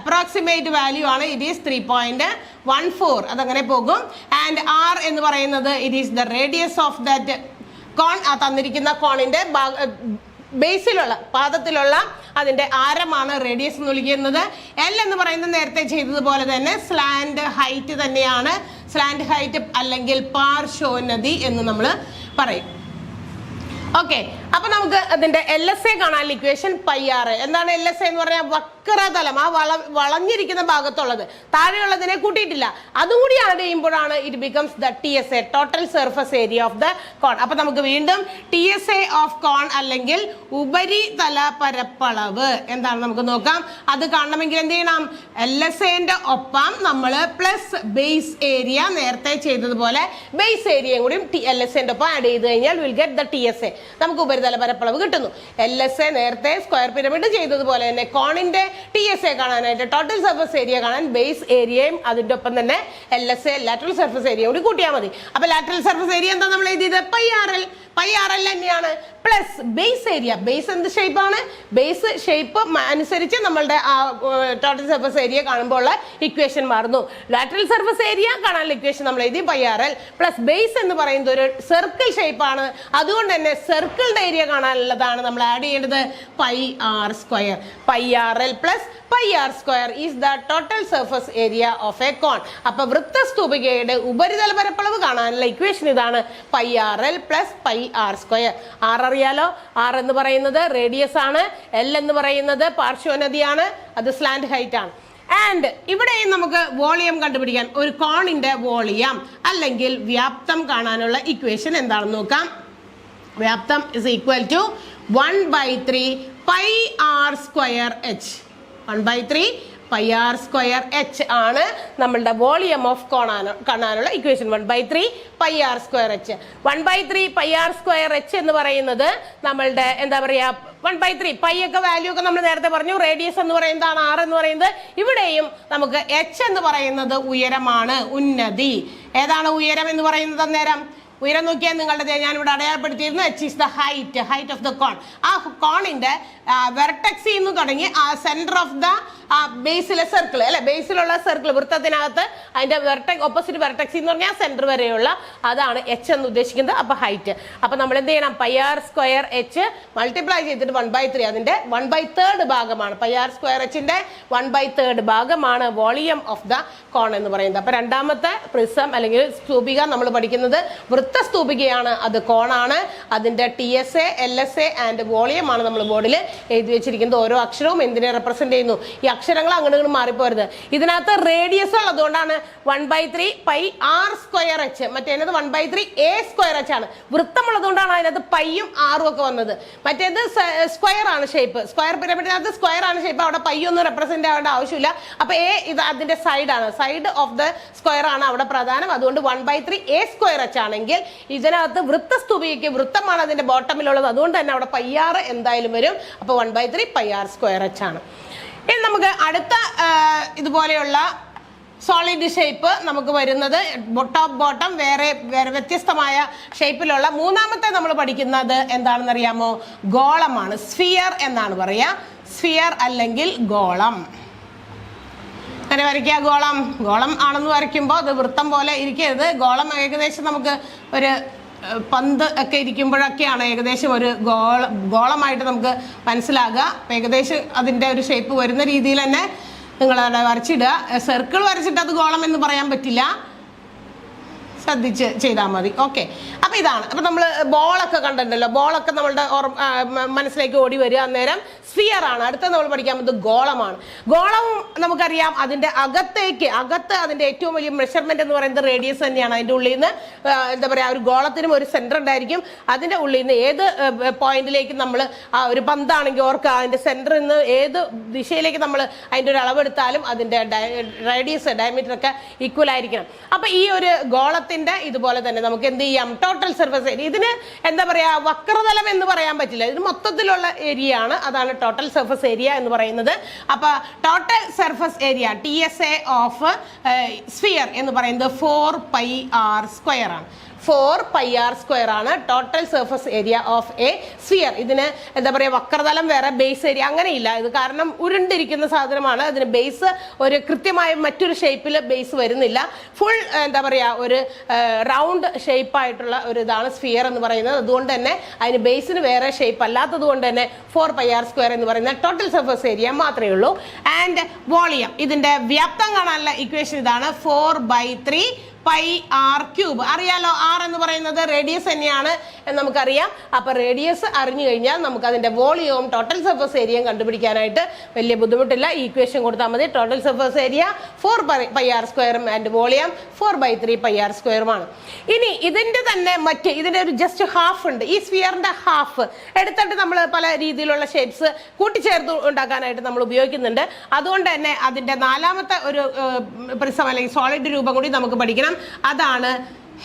അപ്രോക്സിമേറ്റ് വാല്യൂ ആണ്. ഇറ്റ് ഈസ് 3.14, അതങ്ങനെ പോകും. ആൻഡ് R എന്ന് പറയുന്നത് it is the radius of that cone. ആ തന്നിരിക്കുന്ന കോണിന്റെ ബേസിലുള്ള പാദത്തിലുള്ള അതിന്റെ ആരമാണ് റേഡിയസ് എന്ന് വിളിക്കുന്നത്. L എന്ന് പറയുന്നത് നേരത്തെ ചെയ്തതുപോലെ തന്നെ സ്ലാൻഡ് ഹൈറ്റ് തന്നെയാണ്. സ്ലാൻഡ് ഹൈറ്റ് അല്ലെങ്കിൽ പാർശ്വോന്നതി എന്ന് നമ്മൾ പറയും. ഓക്കെ, അപ്പൊ നമുക്ക് അതിന്റെ LSA കാണാനുള്ള ഇക്വേഷൻ πR. എന്താണ് LSA എന്ന് പറഞ്ഞാൽ വക്രതലം, ആ വളഞ്ഞിരിക്കുന്ന ഭാഗത്തുള്ളത്, താഴെയുള്ളതിനെ കൂട്ടിയിട്ടില്ല. അതുകൂടി ആഡ് ചെയ്യുമ്പോഴാണ് it becomes the TSA, total surface area of the cone. അപ്പൊ നമുക്ക് വീണ്ടും TSA ഓഫ് കോൺ അല്ലെങ്കിൽ ഉപരിതല പരപ്പളവ് എന്താണ് നമുക്ക് നോക്കാം. അത് കാണണമെങ്കിൽ എന്ത് ചെയ്യണം, LSAന്റെ ഒപ്പം നമ്മൾ പ്ലസ് ബേസ് ഏരിയ നേരത്തെ ചെയ്തതുപോലെ ബേസ് ഏരിയയും കൂടി LSAന്റെ ഒപ്പം ആഡ് ചെയ്ത് കഴിഞ്ഞാൽ വിൽ ഗെറ്റ് ദ TSA. നമുക്ക് ഉപരിതല പരപ്പളവ് കിട്ടുന്നു. LSA നേരത്തെ സ്ക്വയർ പിരമിഡ് ചെയ്തതുപോലെ തന്നെ കോണിന്റെ TSA കാണാനായിട്ട് ടോട്ടൽ സർഫസ് ഏരിയ കാണാൻ ബേസ് ഏരിയയും അതിന്റെ ഒപ്പം തന്നെ LSA ലാറ്ററൽ സർഫസ് ഏരിയ കൂടി കൂട്ടിയാൽ മതി. അപ്പൊ ലാറ്ററൽ സർഫസ് ഏരിയ എന്താ നമ്മൾ എഴുതിയത്, πRL തന്നെയാണ് പ്ലസ് ബേസ് ഏരിയ. ബേസ് എന്ത് ഷേപ്പാണ്, ബേസ് ഷേപ്പ് അനുസരിച്ച് നമ്മളുടെ ആ ടോട്ടൽ സർഫസ് ഏരിയ കാണുമ്പോൾ ഉള്ള ഇക്വേഷൻ മാറുന്നു. ലാറ്ററൽ സർഫസ് ഏരിയ കാണാനുള്ള ഇക്വേഷൻ നമ്മൾ എഴുതി πRL പ്ലസ് ബേസ് എന്ന് പറയുന്നത് ഒരു സർക്കിൾ ഷേപ്പാണ്. അതുകൊണ്ട് തന്നെ സർക്കിളിന്റെ ഏരിയ കാണാനുള്ളതാണ് നമ്മൾ ആഡ് ചെയ്യേണ്ടത് πR². πRL plus πR² is the total surface area of a cone. അപ്പൊ വൃത്തസ്തൂപികയുടെ ഉപരിതല പരപ്പളവ് കാണാനുള്ള ഇക്വേഷൻ ഇതാണ് πRL പ്ലസ് πR². R അറിയാലോ, R എന്ന് പറയുന്നത് റേഡിയസ് ആണ്, L എന്ന് പറയുന്നത് പാർശ്വനദിയാണ്, അത് സ്ലാൻഡ് ഹൈറ്റ് ആണ്. ആൻഡ് ഇവിടെയും നമുക്ക് വോളിയം കണ്ടുപിടിക്കാൻ, ഒരു കോണിന്റെ വോളിയം അല്ലെങ്കിൽ വ്യാപ്തം കാണാനുള്ള ഇക്വേഷൻ എന്താണെന്ന് നോക്കാം. വ്യാപ്തം is equal to 1/3 πR²H. 1/3 πR²H ആണ് നമ്മളുടെ വോളിയം ഓഫ് കോൺ കാണാനുള്ള ഇക്വേഷൻ. 1/3 πR²H. 1/3 πR²H എന്ന് പറയുന്നത് നമ്മളുടെ എന്താ പറയാ 1/3 പൈ ഒക്കെ വാല്യൂ ഒക്കെ നമ്മൾ നേരത്തെ പറഞ്ഞു. റേഡിയസ് എന്ന് പറയുന്നതാണ് R എന്ന് പറയുന്നത്. ഇവിടെയും നമുക്ക് H എന്ന് പറയുന്നത് ഉയരമാണ്, ഉന്നതി. ഏതാണ് ഉയരം എന്ന് പറയുന്നത് അന്നേരം? ഉയരം നോക്കിയാൽ നിങ്ങളുടെ ഞാനിവിടെ അടയാളപ്പെടുത്തിയിരുന്നു. H is the height of the cone. ആ കോണിന്റെ വെർട്ടെക്സിൽ നിന്ന് തുടങ്ങി ആ സെന്റർ ഓഫ് ദ ആ ബേസിലെ സർക്കിൾ അല്ലെ, ബേസിലുള്ള സർക്കിൾ വൃത്തത്തിനകത്ത് അതിന്റെ ഓപ്പോസിറ്റ് വെർട്ടെക്സ് എന്ന് പറഞ്ഞാൽ സെന്റർ വരെയുള്ള അതാണ് h എന്ന് ഉദ്ദേശിക്കുന്നത്. അപ്പൊ ഹൈറ്റ്. അപ്പൊ നമ്മൾ എന്ത് ചെയ്യണം, pi R square h multiply ചെയ്തിട്ട് 1/3 അതിന്റെ 1/3 ഭാഗമാണ്. പൈ ആർ സ്ക്വയർ hന്റെ 1/3 ഭാഗമാണ് വോളിയം ഓഫ് ദ കോൺ എന്ന് പറയുന്നത്. അപ്പൊ രണ്ടാമത്തെ പ്രിസം അല്ലെങ്കിൽ സ്തൂപിക നമ്മൾ പഠിക്കുന്നത് വൃത്ത സ്തൂപികയാണ്, അത് കോണാണ്. അതിന്റെ TSA, LSA ആൻഡ് വോളിയം ആണ് നമ്മൾ ബോർഡിൽ എഴുതി വെച്ചിരിക്കുന്നത്. ഓരോ അക്ഷരവും എന്തിനെ റെപ്രസെന്റ് ചെയ്യുന്നു, ഈ അക്ഷരങ്ങൾ അങ്ങോട്ട് മാറിപ്പോരുത്. ഇതിനകത്ത് റേഡിയസ് ഉള്ളതുകൊണ്ടാണ് 1/3 പൈ ആർ സ്ക്വയർ h, മറ്റേത് 1/3 a സ്ക്വയർ h ആണ്. വൃത്തമുള്ളതുകൊണ്ടാണ് അതിനകത്ത് പൈയും ആറും ഒക്കെ വന്നത്. മറ്റേത് സ്ക്വയർ ആണ് ഷേപ്പ്, സ്ക്വയർ പിരമിഡിനകത്ത് സ്ക്വയർ ആണ് ഷേപ്പ്, അവിടെ പൈ ഒന്നും റെപ്രസെന്റ് ആവേണ്ട ആവശ്യമില്ല. അപ്പൊ എ ഇത് അതിന്റെ സൈഡാണ്, സൈഡ് ഓഫ് ദ സ്ക്വയർ ആണ് അവിടെ പ്രധാനം. അതുകൊണ്ട് 1/3 a സ്ക്വയർ h ആണെങ്കിൽ ഇതിനകത്ത് വൃത്ത സ്തൂപികയ്ക്ക് വൃത്തമാണ് അതിന്റെ ബോട്ടമിലുള്ളത്, അതുകൊണ്ട് തന്നെ അവിടെ പൈ ആർ എന്തായാലും വരും. അപ്പൊ 1/3 പൈ ആർ സ്ക്വയർ h ആണ്. ഇനി നമുക്ക് അടുത്ത ഇതുപോലെയുള്ള സോളിഡ് ഷേപ്പ് നമുക്ക് വരുന്നത് ടോപ്പ് ബോട്ടം വേറെ വ്യത്യസ്തമായ ഷേപ്പിലുള്ള മൂന്നാമത്തെ നമ്മൾ പഠിക്കുന്നത് എന്താണെന്ന് അറിയാമോ, ഗോളമാണ്. സ്ഫിയർ എന്നാണ് പറയാ, സ്ഫിയർ അല്ലെങ്കിൽ ഗോളം. അങ്ങനെ വരയ്ക്കുക, ഗോളം. ഗോളം ആണെന്ന് വരയ്ക്കുമ്പോൾ അത് വൃത്തം പോലെ ഇരിക്കരുത്. ഗോളം ഏകദേശം നമുക്ക് ഒരു പന്ത് ഒക്കെ ഇരിക്കുമ്പോഴൊക്കെയാണ് ഏകദേശം ഒരു ഗോളമായിട്ട് നമുക്ക് മനസ്സിലാകുക. ഏകദേശം അതിൻ്റെ ഒരു ഷേപ്പ് വരുന്ന രീതിയിൽ തന്നെ നിങ്ങൾ വരച്ചിടുക. സർക്കിൾ വരച്ചിട്ട് അത് ഗോളം എന്ന് പറയാൻ പറ്റില്ല, ശ്രദ്ധിച്ച് ചെയ്താൽ മതി. ഓക്കെ, അപ്പൊ ഇതാണ്. അപ്പൊ നമ്മൾ ബോളൊക്കെ കണ്ടിട്ടുണ്ടല്ലോ, ബോളൊക്കെ നമ്മളുടെ മനസ്സിലേക്ക് ഓടി വരിക, അന്നേരം സ്ഫിയർ ആണ്. അടുത്ത നമ്മൾ പഠിക്കാൻ പറ്റുന്നത് ഗോളമാണ്. ഗോളം നമുക്കറിയാം അതിന്റെ അകത്ത് അതിന്റെ ഏറ്റവും വലിയ മെഷർമെന്റ് എന്ന് പറയുന്നത് റേഡിയസ് തന്നെയാണ്. അതിന്റെ ഉള്ളിൽ നിന്ന് എന്താ പറയാ, ഒരു ഗോളത്തിനും ഒരു സെന്റർ ഉണ്ടായിരിക്കും. അതിന്റെ ഉള്ളിൽ നിന്ന് ഏത് പോയിന്റിലേക്ക് നമ്മൾ ആ ഒരു പന്താണെങ്കിൽ ഓർക്കുക, അതിന്റെ സെന്ററിൽ നിന്ന് ഏത് ദിശയിലേക്ക് നമ്മൾ അതിന്റെ ഒരു അളവെടുത്താലും അതിന്റെ റേഡിയസ് ഡയമീറ്റർ ഒക്കെ ഈക്വൽ ആയിരിക്കണം. അപ്പൊ ഈ ഒരു ഗോളത്തിന്റെ ഇതുപോലെ തന്നെ നമുക്ക് എന്ത് ചെയ്യാം, ടോട്ടൽ സർഫസ് ഏരിയ. ഇതിന് എന്താ പറയാ, വക്രതലം എന്ന് പറയാൻ പറ്റില്ല, ഇത് മൊത്തത്തിലുള്ള ഏരിയ ആണ്. അതാണ് ടോട്ടൽ സർഫസ് ഏരിയ എന്ന് പറയുന്നത്. അപ്പൊ total surface area TSA of sphere എന്ന് പറയുന്നത് 4πr സ്ക്വയർ ആണ്. 4πr സ്ക്വയർ ആണ് total surface area of A sphere. ഇതിന് എന്താ പറയുക, വക്രതലം വേറെ, ബേസ് ഏരിയ അങ്ങനെയില്ല. ഇത് കാരണം ഉരുണ്ടിരിക്കുന്ന സാധനമാണ്. അതിന് ബേസ് ഒരു കൃത്യമായ മറ്റൊരു ഷേപ്പിൽ ബേസ് വരുന്നില്ല. ഫുൾ എന്താ പറയുക, ഒരു റൗണ്ട് ഷേപ്പായിട്ടുള്ള ഒരു ഇതാണ് സ്ഫിയർ എന്ന് പറയുന്നത്. അതുകൊണ്ട് തന്നെ അതിന് ബേസിന് വേറെ ഷേപ്പ് അല്ലാത്തത് കൊണ്ട് തന്നെ 4πr സ്ക്വയർ എന്ന് പറയുന്ന ടോട്ടൽ സർഫസ് ഏരിയ മാത്രമേ ഉള്ളൂ. ആൻഡ് വോളിയം, ഇതിന്റെ വ്യാപ്തം കാണാനുള്ള ഇക്വേഷൻ ഇതാണ്, 4/3 പൈ ആർ ക്യൂബ്. അറിയാലോ, ആർ എന്ന് പറയുന്നത് റേഡിയസ് തന്നെയാണ് എന്ന് നമുക്കറിയാം. അപ്പൊ റേഡിയസ് അറിഞ്ഞു കഴിഞ്ഞാൽ നമുക്ക് അതിന്റെ വോളിയവും ടോട്ടൽ സർഫസ് ഏരിയയും കണ്ടുപിടിക്കാനായിട്ട് വലിയ ബുദ്ധിമുട്ടില്ല. ഈ ഇക്വേഷൻ കൊടുത്താൽ മതി. ടോട്ടൽ സർഫസ് ഏരിയ 4πr സ്ക്വയറും ആൻഡ് വോളിയം 4/3 πr സ്ക്വയറുമാണ്. ഇനി ഇതിന്റെ തന്നെ ഇതിന്റെ ഒരു ജസ്റ്റ് ഹാഫ് ഉണ്ട്. ഈ സ്ഫിയറിന്റെ ഹാഫ് എടുത്തിട്ട് നമ്മൾ പല രീതിയിലുള്ള ഷേപ്സ് കൂട്ടിച്ചേർത്ത് ഉണ്ടാക്കാനായിട്ട് നമ്മൾ ഉപയോഗിക്കുന്നുണ്ട്. അതുകൊണ്ട് തന്നെ അതിന്റെ നാലാമത്തെ ഒരു പ്രിസം അല്ലെങ്കിൽ സോളിഡ് രൂപം കൂടി നമുക്ക് പഠിക്കണം. അതാണ്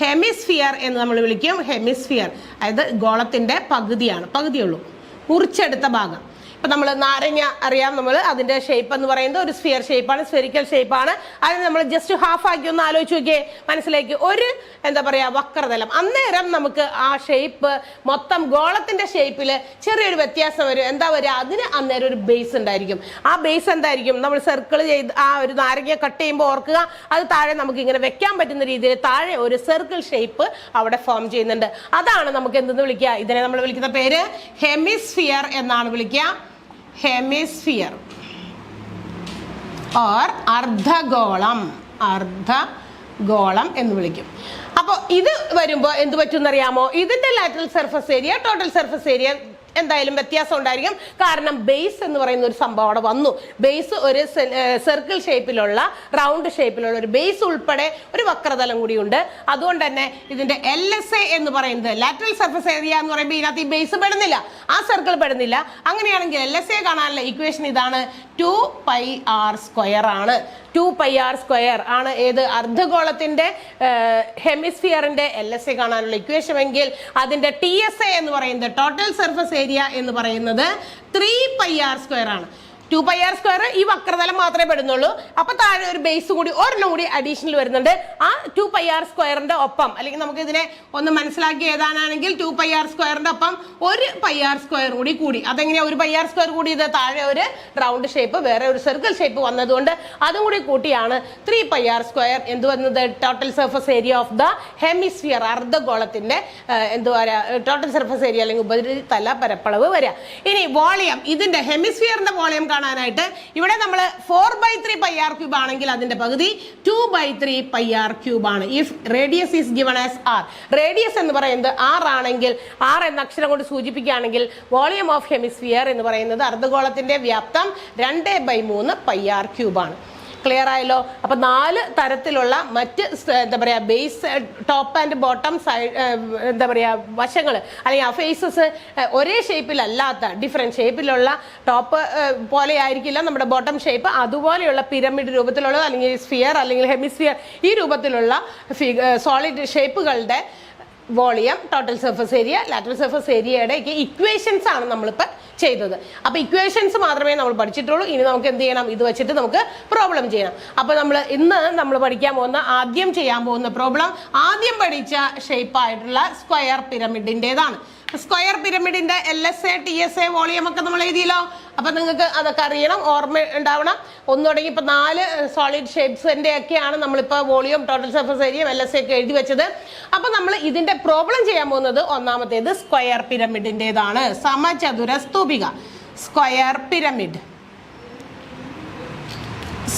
ഹെമിസ്ഫിയർ എന്ന് നമ്മൾ വിളിക്കും. ഹെമിസ്ഫിയർ അതായത് ഗോളത്തിന്റെ പകുതിയുള്ളൂ, മുറിച്ചെടുത്ത ഭാഗം. ഇപ്പൊ നമ്മൾ നാരങ്ങ അറിയാം, നമ്മൾ അതിന്റെ ഷേപ്പ് എന്ന് പറയുന്നത് ഒരു സ്ഫിയർ ഷേപ്പാണ്, സ്ഫെറിക്കൽ ഷേപ്പാണ്. അതിന് നമ്മൾ ജസ്റ്റ് ഹാഫ് ആക്കി ഒന്ന് ആലോചിച്ച് നോക്കിയേ, മനസ്സിലേക്ക് ഒരു എന്താ പറയാ വക്രതലം. അന്നേരം നമുക്ക് ആ ഷേപ്പ് മൊത്തം ഗോളത്തിന്റെ ഷേപ്പിൽ ചെറിയൊരു വ്യത്യാസം വരും. എന്താ വരിക, അതിന് അന്നേരം ഒരു ബേസ് ഉണ്ടായിരിക്കും. ആ ബേസ് എന്തായിരിക്കും, നമ്മൾ സർക്കിൾ ചെയ്ത് ആ ഒരു നാരങ്ങ കട്ട് ചെയ്യുമ്പോൾ ഓർക്കുക, അത് താഴെ നമുക്ക് ഇങ്ങനെ വെക്കാൻ പറ്റുന്ന രീതിയിൽ താഴെ ഒരു സർക്കിൾ ഷേപ്പ് അവിടെ ഫോം ചെയ്യുന്നുണ്ട്. അതാണ് നമുക്ക് എന്തെന്ന് വിളിക്കുക, ഇതിനെ നമ്മൾ വിളിക്കുന്ന പേര് ഹെമിസ്ഫിയർ എന്നാണ് വിളിക്കുക. ഹെമിസ്ഫിയർ ഓർ അർദ്ധഗോളം എന്ന് വിളിക്കും. അപ്പോൾ ഇത് വരുമ്പോൾ എന്ത് പറ്റുമെന്നറിയാമോ, ഇതിന്റെ lateral surface area total surface area എന്തായാലും വ്യത്യാസം ഉണ്ടായിരിക്കും. കാരണം ബേസ് എന്ന് പറയുന്ന ഒരു സംഭവം അവിടെ വന്നു. ബേസ് ഒരു സർക്കിൾ ഷേപ്പിലുള്ള റൗണ്ട് ഷേപ്പിലുള്ള ഒരു ബേസ് ഉൾപ്പെടെ ഒരു വക്രതലം കൂടിയുണ്ട്. അതുകൊണ്ട് തന്നെ ഇതിന്റെ LSA എന്ന് പറയുന്നത് ലാറ്ററൽ സർഫസ് ഏരിയ എന്ന് പറയുമ്പോൾ ഇതിനകത്ത് ഈ ബേസ് പെടുന്നില്ല, ആ സർക്കിൾ പെടുന്നില്ല. അങ്ങനെയാണെങ്കിൽ LSA കാണാനുള്ള ഇക്വേഷൻ ഇതാണ്, 2πr സ്ക്വയർ ആണ്. 2πr സ്ക്വയർ ആണ് ഏത് അർദ്ധഗോളത്തിന്റെ ഹെമിസ്ഫിയറിന്റെ LSA കാണാനുള്ള ഇക്വേഷൻ എങ്കിൽ അതിന്റെ TSA എന്ന് പറയുന്നത് ടോട്ടൽ സർഫസ് ഏരിയ എന്ന് പറയുന്നത് 3πr സ്ക്വയർ ആണ്. 2πr² ഈ വക്രതലം മാത്രമേ പെടുന്നുള്ളൂ. അപ്പൊ താഴെ ഒരു ബേസ് കൂടി ഒരെണ്ണം കൂടി അഡീഷണൽ വരുന്നുണ്ട്. ആ 2πr² ഒപ്പം, അല്ലെങ്കിൽ നമുക്ക് ഇതിനെ ഒന്ന് മനസ്സിലാക്കി എഴുതാനാണെങ്കിൽ 2πr² ഒപ്പം ഒരു πr² കൂടി. അതെങ്ങനെയാ ഒരു πr² കൂടി? ഇത് താഴെ ഒരു റൗണ്ട് ഷേപ്പ്, വേറെ ഒരു സർക്കിൾ ഷേപ്പ് വന്നതുകൊണ്ട് അതും കൂടി കൂട്ടിയാണ് 3πr² എന്ത് വന്നത്? Total surface area of the hemisphere, അർദ്ധഗോളത്തിന്റെ എന്ത് പറയാ ടോട്ടൽ സർഫസ് ഏരിയ അല്ലെങ്കിൽ ഉപരിതല പരപ്പളവ് വരിക. ഇനി വോളിയം, ഇതിന്റെ ഹെമിസ്ഫിയറിന്റെ വോളിയം കാണാനായിട്ട് ഇവിടെ നമ്മൾ 4/3πr³ ആണെങ്കിൽ അതിന്റെ പകുതി 2/3πr³ ആണ്. If radius is given as r, radius എന്ന് പറയുന്നത് r ആണെങ്കിൽ, r എന്ന അക്ഷരം കൊണ്ട് സൂചിപ്പിക്കുകയാണെങ്കിൽ വോളിയം ഓഫ് ഹെമിസ്ഫിയർ എന്ന് പറയുന്നത് അർദ്ധഗോളത്തിന്റെ വ്യാപ്തം 2/3πr³ ആണ്. ക്ലിയർ ആയല്ലോ? അപ്പൊ 4 തരത്തിലുള്ള മറ്റ് എന്താ പറയാ base, top and bottom side, എന്താ പറയാ വശങ്ങൾ അല്ലെങ്കിൽ ആ ഫേസസ് ഒരേ ഷേപ്പിലല്ലാത്ത ഡിഫറെന്റ് ഷേപ്പിലുള്ള ടോപ്പ് പോലെ ആയിരിക്കില്ല നമ്മുടെ ബോട്ടം ഷേപ്പ്. അതുപോലെയുള്ള പിരമിഡ് രൂപത്തിലുള്ള അല്ലെങ്കിൽ സ്ഫിയർ അല്ലെങ്കിൽ ഹെമിസ്ഫിയർ ഈ രൂപത്തിലുള്ള സോളിഡ് ഷേപ്പുകളുടെ volume, total surface area, lateral surface ഏരിയയുടെ ഇക്വേഷൻസ് ആണ് നമ്മളിപ്പോൾ ചെയ്തത്. അപ്പൊ ഇക്വേഷൻസ് മാത്രമേ നമ്മൾ പഠിച്ചിട്ടുള്ളൂ. ഇനി നമുക്ക് എന്ത് ചെയ്യണം? ഇത് വെച്ചിട്ട് നമുക്ക് പ്രോബ്ലം ചെയ്യണം. അപ്പൊ ഇന്ന് നമ്മൾ പഠിക്കാൻ പോകുന്ന, ആദ്യം ചെയ്യാൻ പോകുന്ന പ്രോബ്ലം ആദ്യം പഠിച്ച ഷേപ്പ് ആയിട്ടുള്ള സ്ക്വയർ പിരമിഡിൻ്റെതാണ്. സ്ക്വയർ പിരമിഡിന്റെ LSA TSA വോളിയം ഒക്കെ നമ്മൾ എഴുതിയല്ലോ. അപ്പൊ നിങ്ങൾക്ക് അതൊക്കെ അറിയണം, ഓർമ്മ ഉണ്ടാവണം. ഒന്ന് തുടങ്ങി ഇപ്പൊ 4 സോളിഡ് ഷേപ്സിന്റെ ഒക്കെയാണ് നമ്മളിപ്പോ volume, total surface area, LSA ഒക്കെ എഴുതി വെച്ചത്. അപ്പൊ നമ്മൾ ഇതിന്റെ പ്രോബ്ലം ചെയ്യാൻ പോകുന്നത് ഒന്നാമത്തേത് സ്ക്വയർ പിരമിഡിൻ്റെതാണ്. സമചതുര സ്തൂപിക, സ്ക്വയർ പിരമിഡ്,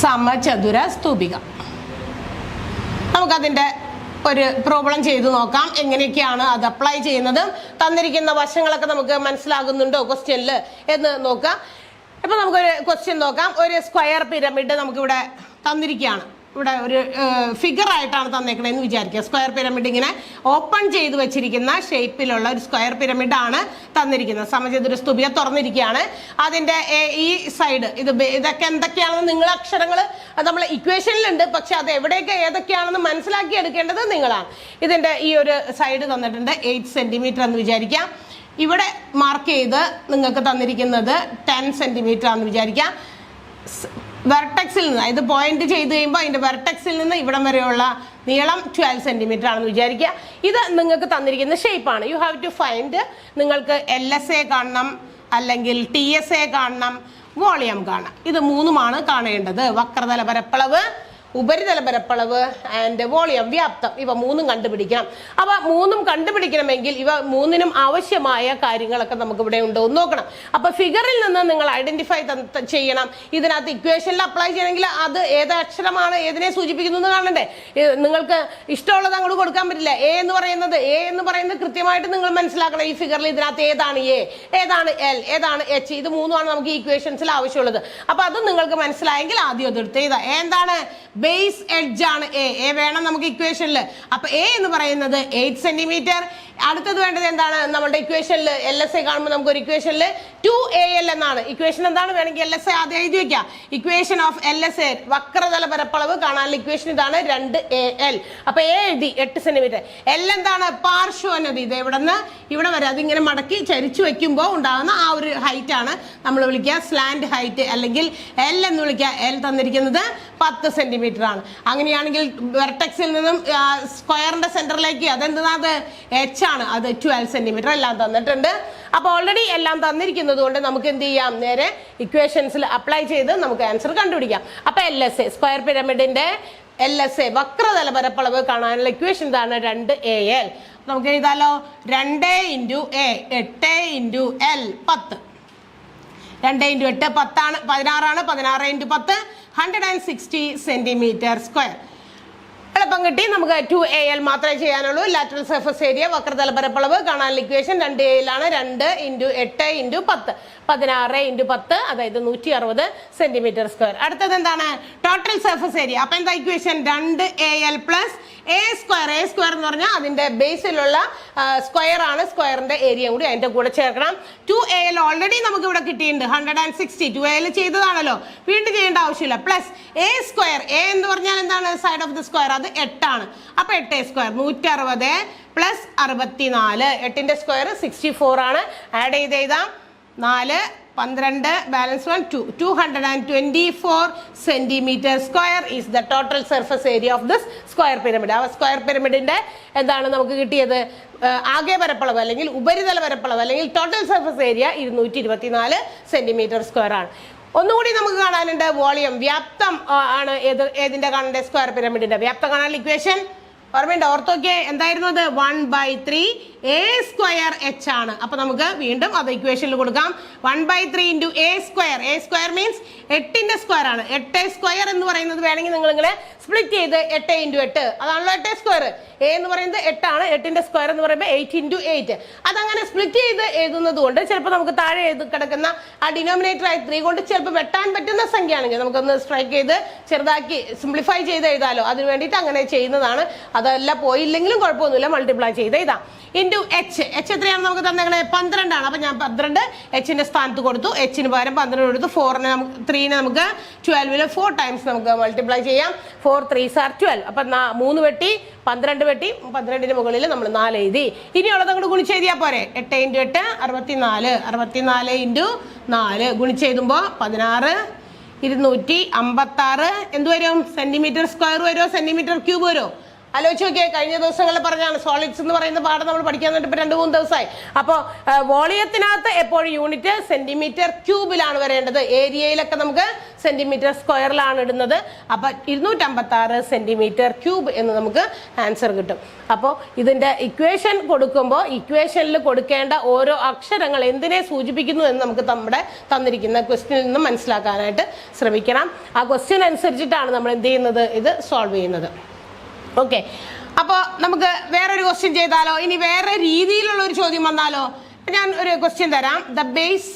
സമചതുര സ്തൂപിക. നമുക്കതിന്റെ ഒരു പ്രോബ്ലം ചെയ്തു നോക്കാം. എങ്ങനെയൊക്കെയാണ് അത് അപ്ലൈ ചെയ്യുന്നത്, തന്നിരിക്കുന്ന വശങ്ങളൊക്കെ നമുക്ക് മനസ്സിലാകുന്നുണ്ടോ ക്വസ്റ്റ്യനിൽ എന്ന് നോക്കാം. ഇപ്പൊ നമുക്കൊരു ക്വസ്റ്റ്യൻ നോക്കാം. ഒരു സ്ക്വയർ പിരമിഡ് നമുക്കിവിടെ തന്നിരിക്കുകയാണ്. ഇവിടെ ഒരു ഫിഗർ ആയിട്ടാണ് തന്നേക്കണേന്ന് വിചാരിക്കുക. സ്ക്വയർ പിരമിഡ് ഇങ്ങനെ ഓപ്പൺ ചെയ്ത് വെച്ചിരിക്കുന്ന ഷേപ്പിലുള്ള ഒരു സ്ക്വയർ പിരമിഡ് ആണ് തന്നിരിക്കുന്നത്. സമചതുര സ്തൂപിക തുറന്നിരിക്കുകയാണ്. അതിന്റെ ഈ സൈഡ് ഇതൊക്കെ എന്തൊക്കെയാണെന്ന് നിങ്ങൾ അക്ഷരങ്ങൾ നമ്മൾ ഇക്വേഷനിലുണ്ട്, പക്ഷെ അത് എവിടെയൊക്കെ ഏതൊക്കെയാണെന്ന് മനസ്സിലാക്കി എടുക്കേണ്ടത് നിങ്ങളാണ്. ഇതിന്റെ ഈ ഒരു സൈഡ് തന്നിട്ടുണ്ട് 8 സെന്റിമീറ്റർ എന്ന് വിചാരിക്കാം. ഇവിടെ മാർക്ക് ചെയ്ത് നിങ്ങൾക്ക് തന്നിരിക്കുന്നത് 10 സെന്റിമീറ്റർ ആണെന്ന് വിചാരിക്കാം. വെർട്ടെക്സിൽ നിന്ന്, ഇത് പോയിന്റ് ചെയ്ത് കഴിയുമ്പോൾ അതിന്റെ വെർട്ടെക്സിൽ നിന്ന് ഇവിടം വരെയുള്ള നീളം 12 സെന്റിമീറ്റർ ആണെന്ന് വിചാരിക്കുക. ഇത് നിങ്ങൾക്ക് തന്നിരിക്കുന്ന ഷേപ്പാണ്. You have to find. നിങ്ങൾക്ക് LSA കാണണം, അല്ലെങ്കിൽ TSA കാണണം, വോളിയം കാണണം. ഇത് മൂന്നുമാണ് കാണേണ്ടത്. വക്രതല പരപ്പളവ്, ഉപരിതല പരപ്പളവ് ആൻഡ് വോളിയം, വ്യാപ്തം. ഇവ മൂന്നും കണ്ടുപിടിക്കണം. അപ്പൊ മൂന്നും കണ്ടുപിടിക്കണമെങ്കിൽ ഇവ മൂന്നിനും ആവശ്യമായ കാര്യങ്ങളൊക്കെ നമുക്ക് ഇവിടെ ഉണ്ടോ എന്ന് നോക്കണം. അപ്പൊ ഫിഗറിൽ നിന്ന് നിങ്ങൾ ഐഡന്റിഫൈ ചെയ്യണം. ഇതിനകത്ത് ഇക്വേഷനിൽ അപ്ലൈ ചെയ്യണമെങ്കിൽ അത് ഏത് അക്ഷരമാണ് ഏതിനെ സൂചിപ്പിക്കുന്നു എന്ന് കാണണ്ടേ? നിങ്ങൾക്ക് ഇഷ്ടമുള്ളത് അങ്ങോട്ട് കൊടുക്കാൻ പറ്റില്ല. എ എന്ന് പറയുന്നത് കൃത്യമായിട്ട് നിങ്ങൾ മനസ്സിലാക്കണം. ഈ ഫിഗറിൽ ഇതിനകത്ത് ഏതാണ് എ, ഏതാണ് എൽ, ഏതാണ് എച്ച്, ഇത് മൂന്നുമാണ് നമുക്ക് ഈ ഇക്വേഷൻസിൽ ആവശ്യമുള്ളത്. അപ്പൊ അത് നിങ്ങൾക്ക് മനസ്സിലായെങ്കിൽ ആദ്യം അത് എടുത്ത് ചെയ്താൽ എന്താണ് ബേസ് എഡ്ജ് ആണ് എ വേണം നമുക്ക് ഇക്വേഷനിൽ. അപ്പൊ എ എന്ന് പറയുന്നത് 8 സെന്റിമീറ്റർ. അടുത്തത് വേണ്ടത് എന്താണ്? നമ്മുടെ ഇക്വേഷനിൽ LSA കാണുമ്പോൾ നമുക്ക് ഒരു ഇക്വേഷനിൽ 2AL എന്നാണ്. ഇക്വേഷൻ എന്താണ്? വേണമെങ്കിൽ LSA ആദ്യം എഴുതി വെക്കാം. ഇക്വേഷൻ ഓഫ് LSA, വക്രതല പരപ്പളവ് കാണാനുള്ള ഇക്വേഷൻ ഇതാണ്, 2AL. അപ്പൊ എ എഴുതി 8 സെന്റിമീറ്റർ. എൽ എന്താണ്? പാർശ്വനതി. ഇത് എവിടെ നിന്ന് ഇവിടെ വരെ അതിങ്ങനെ മടക്കി ചരിച്ചു വെക്കുമ്പോൾ ഉണ്ടാകുന്ന ആ ഒരു ഹൈറ്റ് ആണ് നമ്മൾ വിളിക്കുക സ്ലാൻഡ് ഹൈറ്റ്, അല്ലെങ്കിൽ എൽ എന്ന് വിളിക്കുക. എൽ തന്നിരിക്കുന്നത് 10 സെന്റിമീറ്റർ ആണ്. അങ്ങനെയാണെങ്കിൽ വെർട്ടെക്സിൽ നിന്നും സ്ക്വയറിന്റെ സെന്ററിലേക്ക് അതെന്താണ്? എച്ച് ആണ്. അത് 12 സെന്റിമീറ്റർ എല്ലാം തന്നിട്ടുണ്ട്. അപ്പൊ ഓൾറെഡി എല്ലാം തന്നിരിക്കുന്നത് കൊണ്ട് നമുക്ക് എന്ത് ചെയ്യാം? നേരെ ഇക്വേഷൻസിൽ അപ്ലൈ ചെയ്ത് നമുക്ക് ആൻസർ കണ്ടുപിടിക്കാം. അപ്പൊ LSA, സ്ക്വയർ പിരമിഡിന്റെ LSA, വക്രതല പരപ്പളവ് കാണാനുള്ള ഇക്വേഷൻ ഇതാണ്, 2AL. നമുക്ക് എഴുതാലോ. 2 × A, 8 × L, 10. 2 × 8 10 ആണ്, 16 ആണ്. 16 × 10 160 സെന്റിമീറ്റർ സ്ക്വയർ. എളുപ്പം കിട്ടി. നമുക്ക് 2AL മാത്രമേ ചെയ്യാനുള്ളൂ. ലാറ്ററൽ സർഫസ് ഏരിയ, വക്രതല പരപ്പളവ് കാണാനുള്ള ഇക്വേഷൻ 2AL ആണ്. 2 × 8 × 10, 16 × 10, അതായത് 160 സെന്റിമീറ്റർ സ്ക്വയർ. അടുത്തത് എന്താണ്? Total surface area. അപ്പൊ എന്താ equation? 2AL plus A square. A square എന്ന് പറഞ്ഞാൽ അതിന്റെ ബേസിലുള്ള സ്ക്വയർ ആണ്. സ്ക്വയറിന്റെ ഏരിയ കൂടി അതിന്റെ കൂടെ ചേർക്കണം. 2AL ഓൾറെഡി നമുക്ക് ഇവിടെ കിട്ടിയിട്ടുണ്ട്, 160. 2AL ചെയ്തതാണല്ലോ, വീണ്ടും ചെയ്യേണ്ട ആവശ്യമില്ല. Plus A square. A എന്ന് പറഞ്ഞാൽ എന്താണ്? സൈഡ് ഓഫ് ദ സ്ക്വയർ, അത് 8 ആണ്. അപ്പൊ 8 സ്ക്വയർ 160 പ്ലസ് 64. 8ന്റെ സ്ക്വയർ 64 ആണ്. ആഡ് ചെയ്ത് എഴുതാം. 4 12, balance 1 2, 224 centimeter square is the total surface area of this square pyramid. ആ സ്ക്വയർ പിരമിഡിന്റെ എന്താണ് നമുക്ക് കിട്ടിയത്? ആകെ പരപ്പളവ് അല്ലെങ്കിൽ ഉപരിതല പരപ്പളവ് അല്ലെങ്കിൽ total surface area 224 centimetre square ആണ്. ഒന്നുകൂടി നമുക്ക് കാണാനുണ്ട് വോളിയം, വ്യാപ്തം ആണ് ഏതിന്റെ കാണേണ്ട? സ്ക്വയർ പിരമിഡിന്റെ വ്യാപ്തം കാണാനുള്ള ഇക്വേഷൻ ഓർമ്മയുണ്ട്? ഓർത്തോക്കെ എന്തായിരുന്നു അത്? 1/3 a square h ആണ്. അപ്പൊ നമുക്ക് വീണ്ടും അത് ഇക്വേഷനിൽ കൊടുക്കാം. 1/3 into a square. a square means 8ന്റെ സ്ക്വയർ ആണ്. 8 സ്ക്വയർ എന്ന് പറയുന്നത് വേണമെങ്കിൽ നിങ്ങൾ ഇങ്ങനെ സ്പ്ലിറ്റ് ചെയ്ത് 8 into 8 അതാണല്ലോ 8 സ്ക്വയർ. a എന്ന് പറയുന്നത് 8 ആണ്. 8ന്റെ സ്ക്വയർ എന്ന് പറയുമ്പോൾ 8 into 8. അതങ്ങനെ സ്പ്ലിറ്റ് ചെയ്ത് എഴുതുന്നത് കൊണ്ട് ചിലപ്പോൾ നമുക്ക് താഴെ കിടക്കുന്ന ആ ഡിനോമിനേറ്റർ ആയി 3 കൊണ്ട് ചിലപ്പോൾ വെട്ടാൻ പറ്റുന്ന സംഖ്യ ആണെങ്കിൽ നമുക്കൊന്ന് സ്ട്രൈക്ക് ചെയ്ത് ചെറുതാക്കി സിംപ്ലിഫൈ ചെയ്ത് എഴുതാലോ. അതിന് വേണ്ടിയിട്ട് അങ്ങനെ ചെയ്യുന്നതാണ്. അതല്ല പോയില്ലെങ്കിലും കുഴപ്പമൊന്നുമില്ല, മൾട്ടിപ്ലൈ ചെയ്ത് എഴുതാം. Into H. എച്ച് എത്രയാണ് നമുക്ക് തന്നേക്കണേ? 12 ആണ്. അപ്പം ഞാൻ 12 എച്ചിന്റെ സ്ഥാനത്ത് കൊടുത്തു. എച്ചിന് പകരം 12 കൊടുത്തു. 3നെ നമുക്ക് 12 4 ടൈംസ് നമുക്ക് മൾട്ടിപ്ലൈ ചെയ്യാം. 4 3s are 12. അപ്പം 3 വെട്ടി 12 വെട്ടി 12ന് മുകളിൽ നമ്മൾ 4 എഴുതി. ഇനിയുള്ളത് അങ്ങോട്ട് ഗുണിച്ചെഴുതിയാൽ പോരെ? 8 into 8 64. 64 into 4 ഗുണിച്ചെഴുതുമ്പോൾ 16 256 എന്ത് വരും? സെന്റിമീറ്റർ സ്ക്വയർ വരുമോ സെന്റിമീറ്റർ ക്യൂബ് വരുമോ? ആലോചിച്ച് നോക്കിയേ. കഴിഞ്ഞ ദിവസങ്ങളിൽ പറഞ്ഞാണ് സോളിഡ്സ് എന്ന് പറയുന്ന പാഠം നമ്മൾ പഠിക്കാൻ വേണ്ടി ഇപ്പൊ 2-3 ദിവസമായി. അപ്പോൾ വോളിയത്തിനകത്ത് എപ്പോഴും യൂണിറ്റ് സെന്റിമീറ്റർ ക്യൂബിലാണ് വരേണ്ടത്. ഏരിയയിലൊക്കെ നമുക്ക് സെന്റിമീറ്റർ സ്ക്വയറിലാണ് ഇടുന്നത്. അപ്പൊ 256 സെന്റിമീറ്റർ ക്യൂബ് എന്ന് നമുക്ക് ആൻസർ കിട്ടും. അപ്പോൾ ഇതിന്റെ ഇക്വേഷൻ കൊടുക്കുമ്പോൾ ഇക്വേഷനിൽ കൊടുക്കേണ്ട ഓരോ അക്ഷരങ്ങൾ എന്തിനെ സൂചിപ്പിക്കുന്നു എന്ന് നമുക്ക് നമ്മുടെ തന്നിരിക്കുന്ന ക്വസ്റ്റ്യനിൽ നിന്ന് മനസ്സിലാക്കാനായിട്ട് ശ്രമിക്കണം. ആ ക്വസ്റ്റ്യൻ അനുസരിച്ചിട്ടാണ് നമ്മൾ എന്ത് ചെയ്യുന്നത്? ഇത് സോൾവ് ചെയ്യുന്നത്. ഓക്കെ, അപ്പോൾ നമുക്ക് വേറൊരു ക്വസ്റ്റ്യൻ ചെയ്താലോ? ഇനി വേറെ രീതിയിലുള്ള ഒരു ചോദ്യം വന്നാലോ? ഞാൻ ഒരു ക്വസ്റ്റ്യൻ തരാം. ദ ബേസ്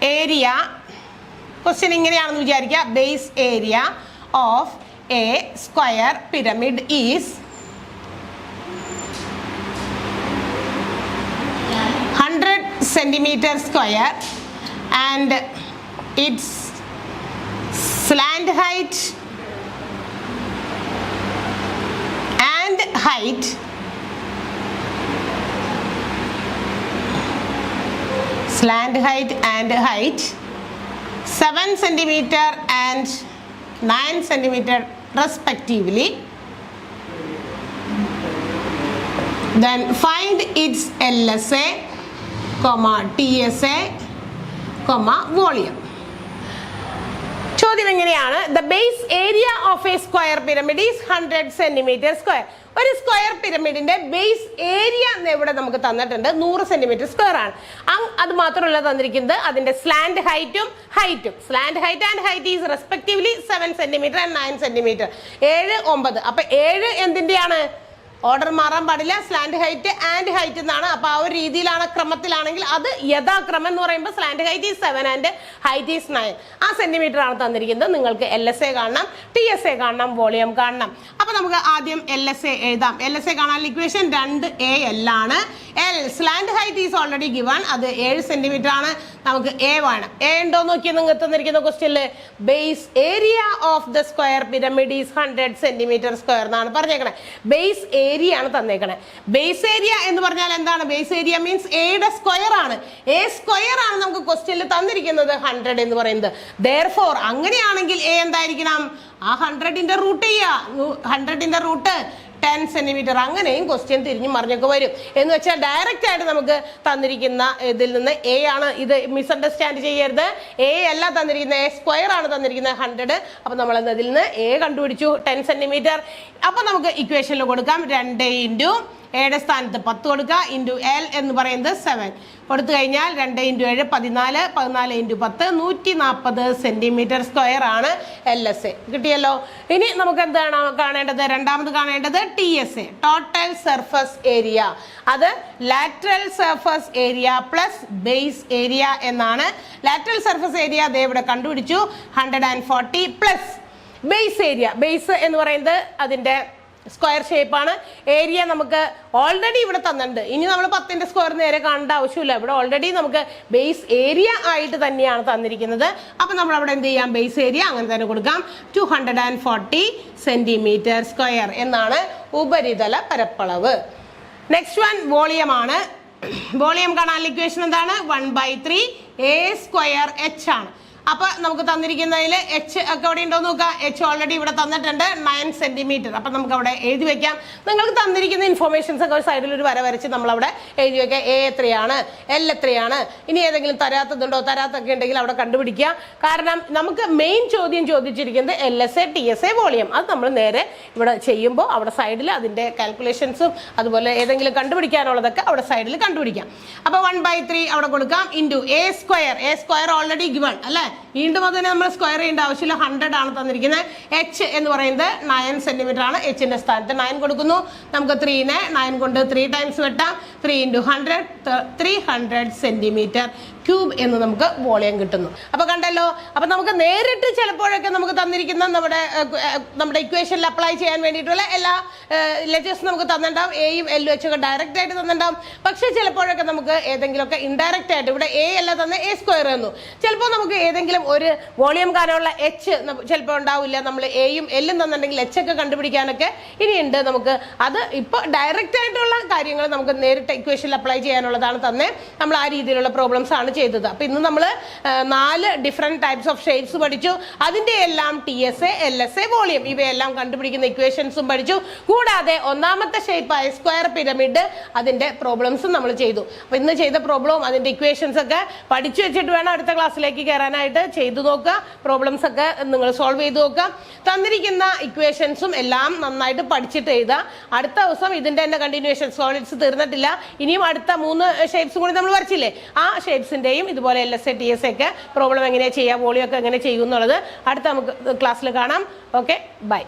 ഏരിയ, ക്വസ്റ്റ്യൻ ഇങ്ങനെയാണെന്ന് വിചാരിക്കുക. Base area of A square pyramid is 100 centimeter square and its slant height height slant height and height 7 centimeter and 9 centimeter respectively. Then find its LSA, TSA, volume. ചോദ്യം എങ്ങനെയാണ്? The base area of A square pyramid is 100 centimeter square. ഒരു square പിരമിഡിന്റെ base area ഇവിടെ നമുക്ക് തന്നിട്ടുണ്ട് 100 centimeter square ആണ്. അത് മാത്രമല്ല തന്നിരിക്കുന്നത് അതിന്റെ സ്ലാന്റ് ഹൈറ്റും ഹൈറ്റും. Slant height and height is respectively 7 centimeter and 9 centimeter. 7 9. അപ്പൊ 7 എന്തിന്റെയാണ്? ഓർഡർ മാറാൻ പാടില്ല. സ്ലാന്റ് ഹൈറ്റ് ആൻഡ് ഹൈറ്റ് എന്നാണ്. അപ്പൊ ആ ഒരു രീതിയിലാണ്, ക്രമത്തിലാണെങ്കിൽ അത് യഥാക്രമം എന്ന് പറയുമ്പോൾ slant height is 7 and height is 9. ആ സെന്റിമീറ്റർ ആണ് തന്നിരിക്കുന്നത്. നിങ്ങൾക്ക് LSA കാണണം, TSA കാണണം, വോളിയം കാണണം. അപ്പൊ നമുക്ക് ആദ്യം LSA എഴുതാം. LSA കാണാനുള്ള ഇക്വേഷൻ 2AL ആണ്. L slant height is already given, അത് 7 centimeter ആണ്. നമുക്ക് A വേണം. A ഉണ്ടോ നോക്കിയാൽ നിങ്ങൾക്ക് തന്നിരിക്കുന്ന ക്വസ്റ്റ്യനിൽ base area of the square pyramid is 100 centimeter square എന്നാണ് പറഞ്ഞേക്കണേ. ബേസ് ഏരിയ ആണ് തന്നേക്കണേ. ബേസ് ഏരിയ എന്ന് പറഞ്ഞാൽ എന്താണ്? ബേസ് ഏരിയ മീൻസ് എയുടെ സ്ക്വയർ ആണ്. എ സ്ക്വയർ ആണ് നമുക്ക് ക്വസ്റ്റ്യനിൽ തന്നിരിക്കുന്നത് 100 എന്ന് പറയുന്നത്. Therefore അങ്ങനെയാണെങ്കിൽ A എന്തായിരിക്കണം? ആ 100ന്റെ റൂട്ട് ചെയ്യുക. 100ന്റെ റൂട്ട് 10 centimeter. അങ്ങനെയും ക്വസ്റ്റ്യൻ തിരിഞ്ഞു മറിഞ്ഞൊക്കെ വരും. എന്ന് വെച്ചാൽ ഡയറക്റ്റ് ആയിട്ട് നമുക്ക് തന്നിരിക്കുന്ന ഇതിൽ നിന്ന് A ആണ്. ഇത് മിസ്അണ്ടർസ്റ്റാൻഡ് ചെയ്യരുത്. A അല്ല തന്നിരിക്കുന്നത്, A സ്ക്വയർ ആണ് തന്നിരിക്കുന്നത് 100. അപ്പൊ നമ്മൾ ഇതിൽ നിന്ന് A കണ്ടുപിടിച്ചു 10 centimeter. അപ്പൊ നമുക്ക് ഇക്വേഷനിൽ കൊടുക്കാം 2 into എയുടെ സ്ഥാനത്ത് 10 കൊടുക്കുക. ഇൻറ്റു L എന്ന് പറയുന്നത് 7 കൊടുത്തു കഴിഞ്ഞാൽ 2 into 7 14, 14 into 10 140 centimeter square ആണ് LSA. കിട്ടിയല്ലോ. ഇനി നമുക്ക് എന്താണ് കാണേണ്ടത്? രണ്ടാമത് കാണേണ്ടത് TSA, ടോട്ടൽ സർഫസ് ഏരിയ. അത് lateral surface area plus base area എന്നാണ്. ലാറ്ററൽ സർഫസ് ഏരിയ ദേ ഇവിടെ കണ്ടുപിടിച്ചു 140 പ്ലസ് ബേസ് ഏരിയ. ബേസ് എന്ന് പറയുന്നത് അതിന്റെ സ്ക്വയർ ഷേപ്പാണ്. ഏരിയ നമുക്ക് ഓൾറെഡി ഇവിടെ തന്നിട്ടുണ്ട്. ഇനി നമ്മൾ 10ന്റെ സ്ക്വയർ നേരെ കാണേണ്ട ആവശ്യമില്ല. ഇവിടെ ഓൾറെഡി നമുക്ക് ബേസ് ഏരിയ ആയിട്ട് തന്നെയാണ് തന്നിരിക്കുന്നത്. അപ്പൊ നമ്മൾ അവിടെ എന്ത് ചെയ്യാം? ബേസ് ഏരിയ അങ്ങനെ തന്നെ കൊടുക്കാം. 240 centimeter square എന്നാണ് ഉപരിതല പരപ്പളവ്. നെക്സ്റ്റ് വൺ വോളിയം ആണ്. വോളിയം കാണാനുള്ള ഇക്വേഷൻ എന്താണ്? 1/3 a²h ആണ്. അപ്പൊ നമുക്ക് തന്നിരിക്കുന്നതിൽ എച്ച് ഒക്കെ അവിടെ ഉണ്ടോ നോക്കാം. എച്ച് ഓൾറെഡി ഇവിടെ തന്നിട്ടുണ്ട് 9 സെന്റിമീറ്റർ. അപ്പൊ നമുക്ക് അവിടെ എഴുതി വെക്കാം. നിങ്ങൾക്ക് തന്നിരിക്കുന്ന ഇൻഫോർമേഷൻസ് ഒക്കെ ഒരു സൈഡിൽ ഒരു വര വരച്ച് നമ്മൾ അവിടെ എഴുതി വെക്കാം. എ എത്രയാണ്, എൽ എത്രയാണ്, ഇനി ഏതെങ്കിലും തരാത്തതുണ്ടോ, തരാത്തൊക്കെ ഉണ്ടെങ്കിൽ അവിടെ കണ്ടുപിടിക്കുക. കാരണം നമുക്ക് മെയിൻ ചോദ്യം ചോദിച്ചിരിക്കുന്നത് LSA TSA വോളിയം. അത് നമ്മൾ നേരെ ഇവിടെ ചെയ്യുമ്പോൾ അവിടെ സൈഡിൽ അതിന്റെ കാൽക്കുലേഷൻസും അതുപോലെ ഏതെങ്കിലും കണ്ടുപിടിക്കാനുള്ളതൊക്കെ അവിടെ സൈഡിൽ കണ്ടുപിടിക്കാം. അപ്പൊ 1/3 അവിടെ കൊടുക്കാം ഇൻറ്റു a² ഓൾറെഡി ഗിവൺ അല്ലേ. വീണ്ടും അതിനെ നമ്മൾ സ്ക്വയർ ചെയ്യേണ്ട ആവശ്യമില്ല. 100 ആണ് തന്നിരിക്കുന്നത്. എച്ച് എന്ന് പറയുന്നത് 9 സെന്റിമീറ്റർ ആണ്. എച്ചിന്റെ സ്ഥാനത്ത് 9 കൊടുക്കുന്നു. നമുക്ക് 3നെ 9 കൊണ്ട് 3 ടൈംസ് വെട്ടാം. 3 × 100 300 സെന്റിമീറ്റർ ക്യൂബ് എന്ന് നമുക്ക് വോളിയം കിട്ടുന്നു. അപ്പൊ കണ്ടല്ലോ. അപ്പൊ നമുക്ക് നേരിട്ട് ചിലപ്പോഴൊക്കെ നമുക്ക് തന്നിരിക്കുന്ന നമ്മുടെ ഇക്വേഷനിൽ അപ്ലൈ ചെയ്യാൻ വേണ്ടിയിട്ടുള്ള എല്ലാ ലെറ്റേഴ്സും നമുക്ക് തന്നിട്ടുണ്ടാവും. എയും എല്ലും എച്ച് ഒക്കെ ഡയറക്റ്റ് ആയിട്ട് തന്നിട്ടുണ്ടാവും. പക്ഷെ ചിലപ്പോഴൊക്കെ നമുക്ക് ഏതെങ്കിലുമൊക്കെ ഇൻഡയറക്റ്റ് ആയിട്ട് ഇവിടെ എ അല്ല തന്നെ a² തന്നു. ചിലപ്പോൾ നമുക്ക് ഏതെങ്കിലും ഒരു വോളിയം കാണാനുള്ള എച്ച് ചിലപ്പോൾ ഉണ്ടാവില്ല. നമ്മൾ എയും എല്ലും തന്നിട്ടുണ്ടെങ്കിൽ എച്ച് ഒക്കെ കണ്ടുപിടിക്കാനൊക്കെ ഇനിയുണ്ട് നമുക്ക്. അത് ഇപ്പോൾ ഡയറക്റ്റ് ആയിട്ടുള്ള കാര്യങ്ങൾ നമുക്ക് നേരിട്ട് ഇക്വേഷനിൽ അപ്ലൈ ചെയ്യാനുള്ളതാണ് തന്നെ. നമ്മൾ ആ രീതിയിലുള്ള പ്രോബ്ലംസ് ആണ് ചെയ്തത്. അപ്പൊ ഇന്ന് നമ്മൾ 4 ഡിഫറെന്റ് ടൈപ്സ് ഓഫ് ഷേപ്സ് പഠിച്ചു. അതിന്റെ എല്ലാം TSA LSA വോളിയം ഇവയെല്ലാം കണ്ടുപിടിക്കുന്ന ഇക്വേഷൻസും പഠിച്ചു. കൂടാതെ ഒന്നാമത്തെ ഷേപ്പായ സ്ക്വയർ പിരമിഡ് അതിന്റെ പ്രോബ്ലംസും നമ്മൾ ചെയ്തു. അപ്പൊ ഇന്ന് ചെയ്ത പ്രോബ്ലവും അതിന്റെ ഇക്വേഷൻസ് ഒക്കെ പഠിച്ചു വെച്ചിട്ട് വേണം അടുത്ത ക്ലാസ്സിലേക്ക് കയറാനായിട്ട്. ചെയ്തു നോക്കുക. പ്രോബ്ലംസ് ഒക്കെ നിങ്ങൾ സോൾവ് ചെയ്ത് നോക്കുക. തന്നിരിക്കുന്ന ഇക്വേഷൻസും എല്ലാം നന്നായിട്ട് പഠിച്ചിട്ട് എഴുതുക. അടുത്ത ദിവസം ഇതിന്റെ തന്നെ കണ്ടിന്യൂഷൻ. സോളിഡ്സ് തീർന്നിട്ടില്ല. ഇനിയും അടുത്ത 3 ഷേപ്സും കൂടി നമ്മൾ വരച്ചില്ലേ. ആ ഷേപ്സിന്റെ ഇതുപോലെ LSA TSA ഒക്കെ പ്രോബ്ലം എങ്ങനെയാ ചെയ്യുക, വോളിയം ഒക്കെ എങ്ങനെ ചെയ്യും എന്നുള്ളത് അടുത്ത നമുക്ക് ക്ലാസ്സിൽ കാണാം. Okay, by.